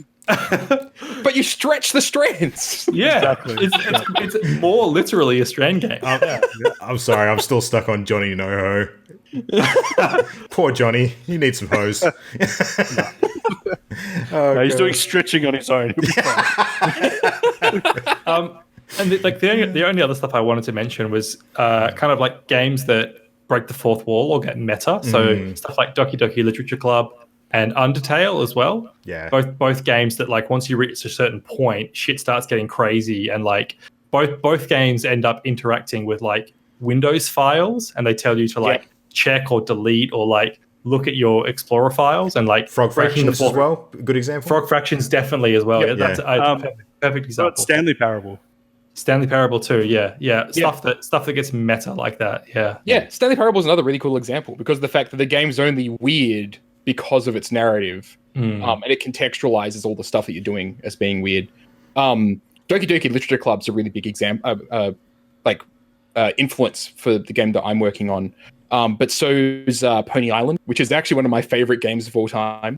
But you stretch the strands. Yeah, exactly. It's more literally a Strand game. I'm sorry, I'm still stuck on Johnny NoHo. Poor Johnny, he needs some hose. He's doing stretching on his own. And the only other stuff I wanted to mention was kind of like games that break the fourth wall or get meta. So stuff like Doki Doki Literature Club and Undertale as well. Yeah, both games that like once you reach a certain point, shit starts getting crazy, and like both games end up interacting with like Windows files, and they tell you to like check or delete or like look at your Explorer files, and like Frog Fractions as well. Good example. Frog Fractions definitely as well. That's a perfect example. Stanley Parable. Stanley Parable too, yeah. Stuff that gets meta like that, Yeah, Stanley Parable is another really cool example because of the fact that the game's only weird because of its narrative, and it contextualizes all the stuff that you're doing as being weird. Doki Doki Literature Club's a really big example, influence for the game that I'm working on. But so is Pony Island, which is actually one of my favorite games of all time.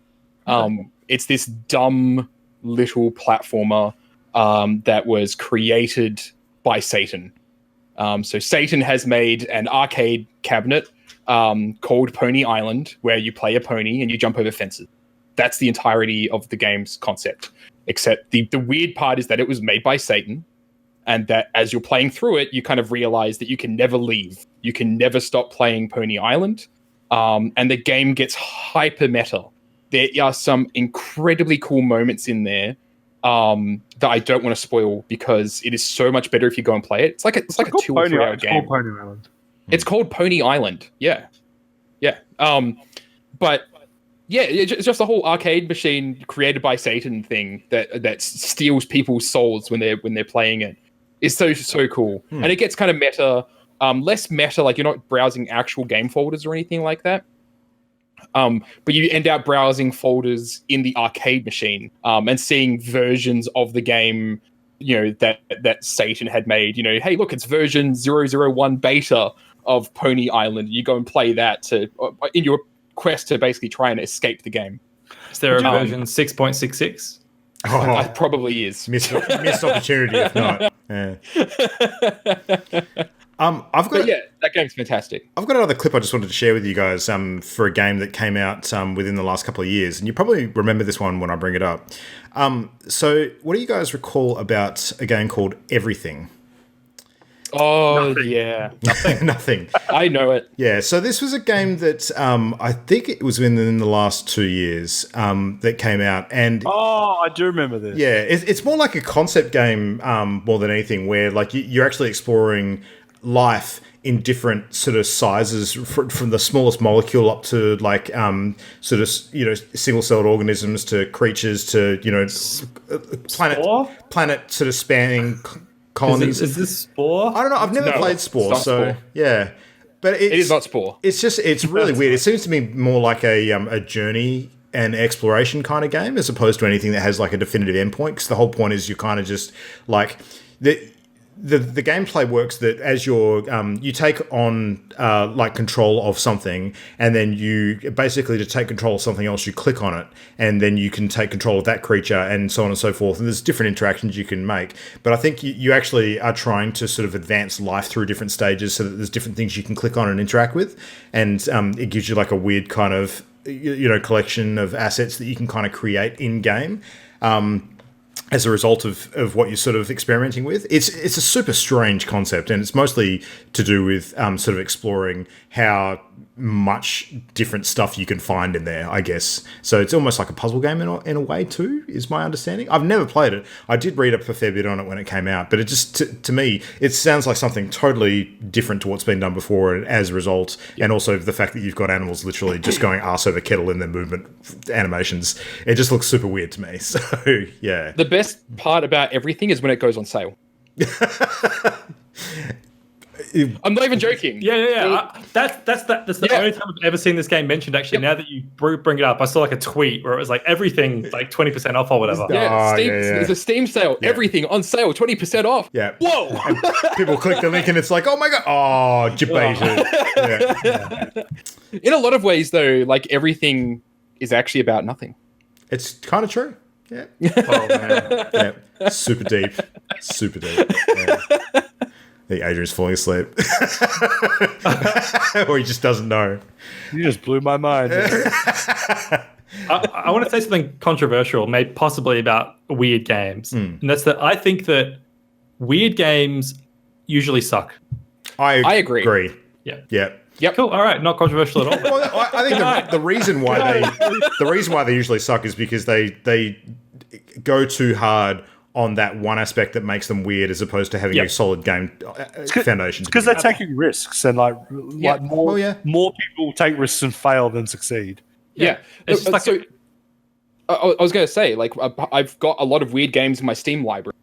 It's this dumb little platformer that was created by Satan. So Satan has made an arcade cabinet called Pony Island, where you play a pony and you jump over fences. That's the entirety of the game's concept. Except the weird part is that it was made by Satan, and that as you're playing through it, you kind of realize that you can never leave. You can never stop playing Pony Island. And the game gets hyper meta. There are some incredibly cool moments in there that I don't want to spoil because it is so much better if you go and play it. It's like a 2 or 3 hour game. It's called Pony Island. It's called Pony Island. Yeah. But yeah, it's just a whole arcade machine created by Satan thing that steals people's souls when they're playing it. It's so cool. And it gets kind of meta, less meta, like you're not browsing actual game folders or anything like that. But you end up browsing folders in the arcade machine, and seeing versions of the game, that Satan had made. Hey, look, it's version 001 beta of Pony Island. You go and play that in your quest to basically try and escape the game. Is there a version 6.66? Oh, That probably is. missed opportunity if not. Yeah. I've got But yeah, that game's fantastic. I've got another clip I just wanted to share with you guys for a game that came out within the last couple of years, and you probably remember this one when I bring it up. So, what do you guys recall about a game called Everything? Oh, Nothing. yeah. Nothing. I know it. Yeah, so this was a game that I think it was within the last 2 years that came out, and Oh, I do remember this. yeah, it's more like a concept game more than anything, where like you're actually exploring life in different sort of sizes, from the smallest molecule up to like sort of single-celled organisms to creatures to planet sort of spanning colonies. Is this Spore? I don't know. I've never No, played Spore, it's not so Spore. yeah. But It is not Spore. it's really weird. It seems to me more like a journey and exploration kind of game, as opposed to anything that has like a definitive endpoint. Because the whole point is you're kind of just like the gameplay works that as you take on like control of something, and then you basically, to take control of something else, you click on it, and then you can take control of that creature, and so on and so forth. And there's different interactions you can make. But I think you actually are trying to sort of advance life through different stages, so that there's different things you can click on and interact with, and it gives you like a weird kind of collection of assets that you can kind of create in game. As a result of what you're sort of experimenting with. It's a super strange concept, and it's mostly to do with sort of exploring how much different stuff you can find in there, I guess. So it's almost like a puzzle game in a way too, is my understanding. I've never played it. I did read up a fair bit on it when it came out, but it just, to me, it sounds like something totally different to what's been done before, and as a result, and also the fact that you've got animals literally just going arse over kettle in their movement animations, it just looks super weird to me. So, yeah. The best part about Everything is when it goes on sale. I'm not even joking. Yeah. That's the only time I've ever seen this game mentioned. Actually, now that you bring it up, I saw like a tweet where it was like everything like 20% off or whatever. Yeah, Oh, Steam, yeah. There's a Steam sale. Yeah. Everything on sale, 20% off. Yeah. Whoa. And people click the link and it's like, oh my god, oh, debated. Yeah. In a lot of ways, though, like Everything is actually about nothing. It's kind of true. Yeah. Oh man. Yeah. Super deep. Super deep. Yeah. I think Adrian's falling asleep. Or he just doesn't know. You just blew my mind. I want to say something controversial, maybe possibly about weird games, and that's that I think that weird games usually suck. I agree. Yeah. Yeah. Yep. Cool. All right. Not controversial at all. Well, I think the reason why they usually suck is because they go too hard on that one aspect that makes them weird, as opposed to having a solid game foundation. Because they're taking risks, and like more people take risks and fail than succeed. Yeah. It's just like so, I was going to say, like, I've got a lot of weird games in my Steam library,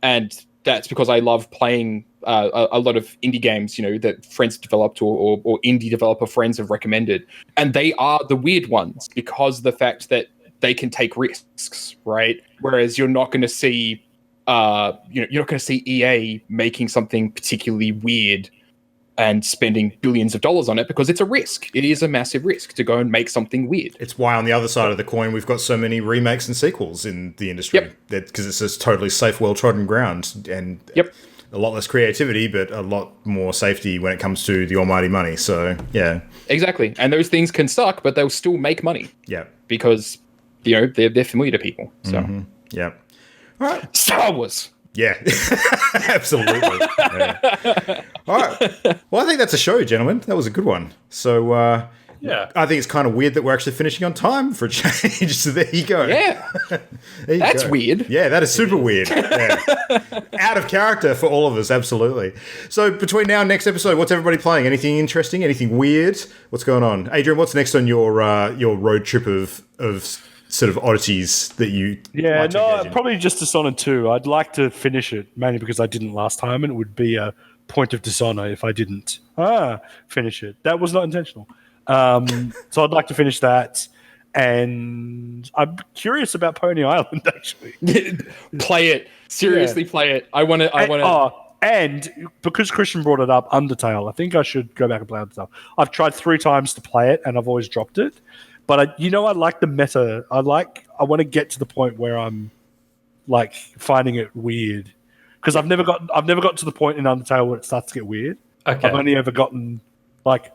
and that's because I love playing a lot of indie games, that friends developed or indie developer friends have recommended. And they are the weird ones because of the fact that they can take risks, right? Whereas you're not going to see, you're not going to see EA making something particularly weird and spending billions of dollars on it, because it's a risk. It is a massive risk to go and make something weird. It's why on the other side of the coin, we've got so many remakes and sequels in the industry. Because it's this totally safe, well-trodden ground, and a lot less creativity, but a lot more safety when it comes to the almighty money. So, yeah. Exactly. And those things can suck, but they'll still make money. Yeah. Because, they're familiar to people. So, Yeah. All right. Star Wars. Yeah, absolutely. Yeah. All right. Well, I think that's a show, gentlemen. That was a good one. So, I think it's kind of weird that we're actually finishing on time for a change. So there you go. Yeah. That's weird. Yeah, that is super weird. Yeah. Out of character for all of us, absolutely. So between now and next episode, what's everybody playing? Anything interesting? Anything weird? What's going on? Adrian, what's next on your road trip of sort of oddities that you probably just Dishonored 2. I'd like to finish it, mainly because I didn't last time, and it would be a point of dishonor if I didn't finish it. That was not intentional. So I'd like to finish that, and I'm curious about Pony Island, actually. Play it. Seriously, play it. I want to... And because Christian brought it up, Undertale, I think I should go back and play Undertale. I've tried 3 times to play it, and I've always dropped it. But I like the meta. I want to get to the point where I'm like finding it weird, because I've never got to the point in Undertale where it starts to get weird. Okay. I've only ever gotten like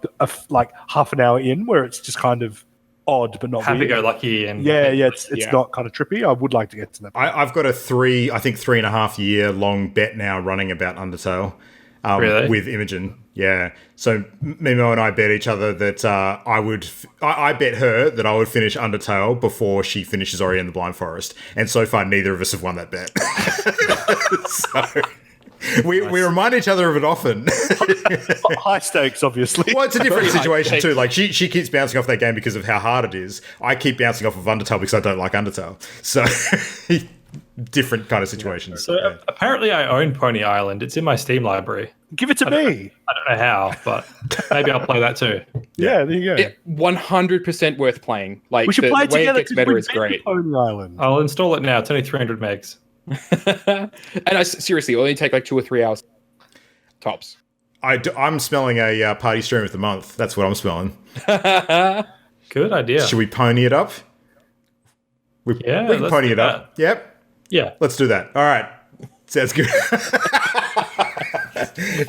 half an hour in where it's just kind of odd but not Happy weird. go lucky and It's not kind of trippy. I would like to get to that. I've got a 3.5 year long bet now running about Undertale. Really? With Imogen, yeah. So Mimo and I bet each other that I bet her that I would finish Undertale before she finishes Ori and the Blind Forest, and so far neither of us have won that bet. So we remind each other of it often. High stakes, obviously. Well, it's a different Very high situation too. stakes. Like she keeps bouncing off that game because of how hard it is. I keep bouncing off of Undertale because I don't like Undertale. So different kind of situations. So apparently I own Pony Island. It's in my Steam library. Give it to me. I don't know how, but maybe I'll play that too. Yeah, there you go. 100% worth playing. Like We should the play it way together. it gets better we've is been to great. Pony Island. I'll install it now. It's only 300 megs. And seriously, it'll only take like 2 or 3 hours tops. I'm smelling a party stream of the month. That's what I'm smelling. Good idea. Should we pony it up? Yeah, we can let's pony do it up. that. Yep. Yeah. Let's do that. All right. Sounds good.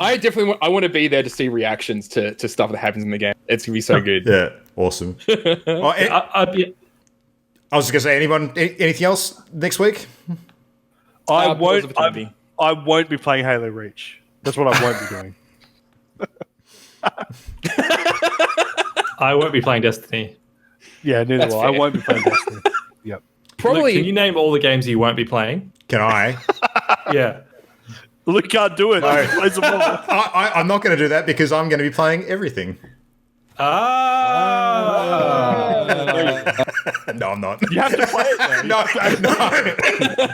I definitely want to be there to see reactions to stuff that happens in the game. It's gonna be so good. Yeah. Awesome. I'd be, I was just gonna say, anything else next week? I Pillars of Eternity. won't be playing Halo Reach. That's what I won't be doing. I won't be playing Destiny. Yeah, neither That's will I. I fair. won't be playing Destiny. Yep. Probably. Luke, can you name all the games you won't be playing? Can I? Yeah. Luke can't do it. No. He plays them all. I'm not going to do that because I'm going to be playing everything. No, I'm not. You have to play it, though. No.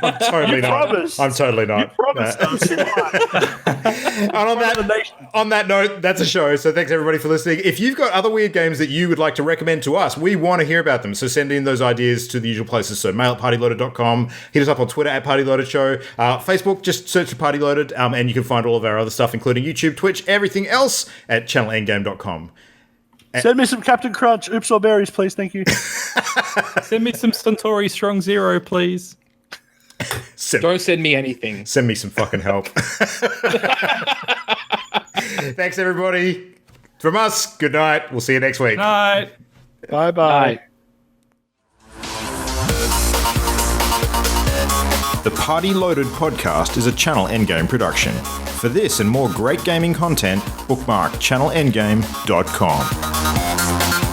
I'm totally You not. promised. I'm totally not. You promised No. us. And on that note, that's a show. So thanks everybody for listening. If you've got other weird games that you would like to recommend to us, we want to hear about them. So send in those ideas to the usual places. So mail at partyloaded.com. Hit us up on Twitter at partyloadedshow. Facebook, just search for partyloaded, and you can find all of our other stuff, including YouTube, Twitch, everything else at channelendgame.com. Send me some Captain Crunch. Oops, all berries, please. Thank you. Send me some Suntory Strong Zero, please. Don't send me anything. Send me some fucking help. Thanks, everybody. From us, good night. We'll see you next week. Night. Bye-bye. Bye. The Party Loaded podcast is a Channel Endgame production. For this and more great gaming content, bookmark channelendgame.com.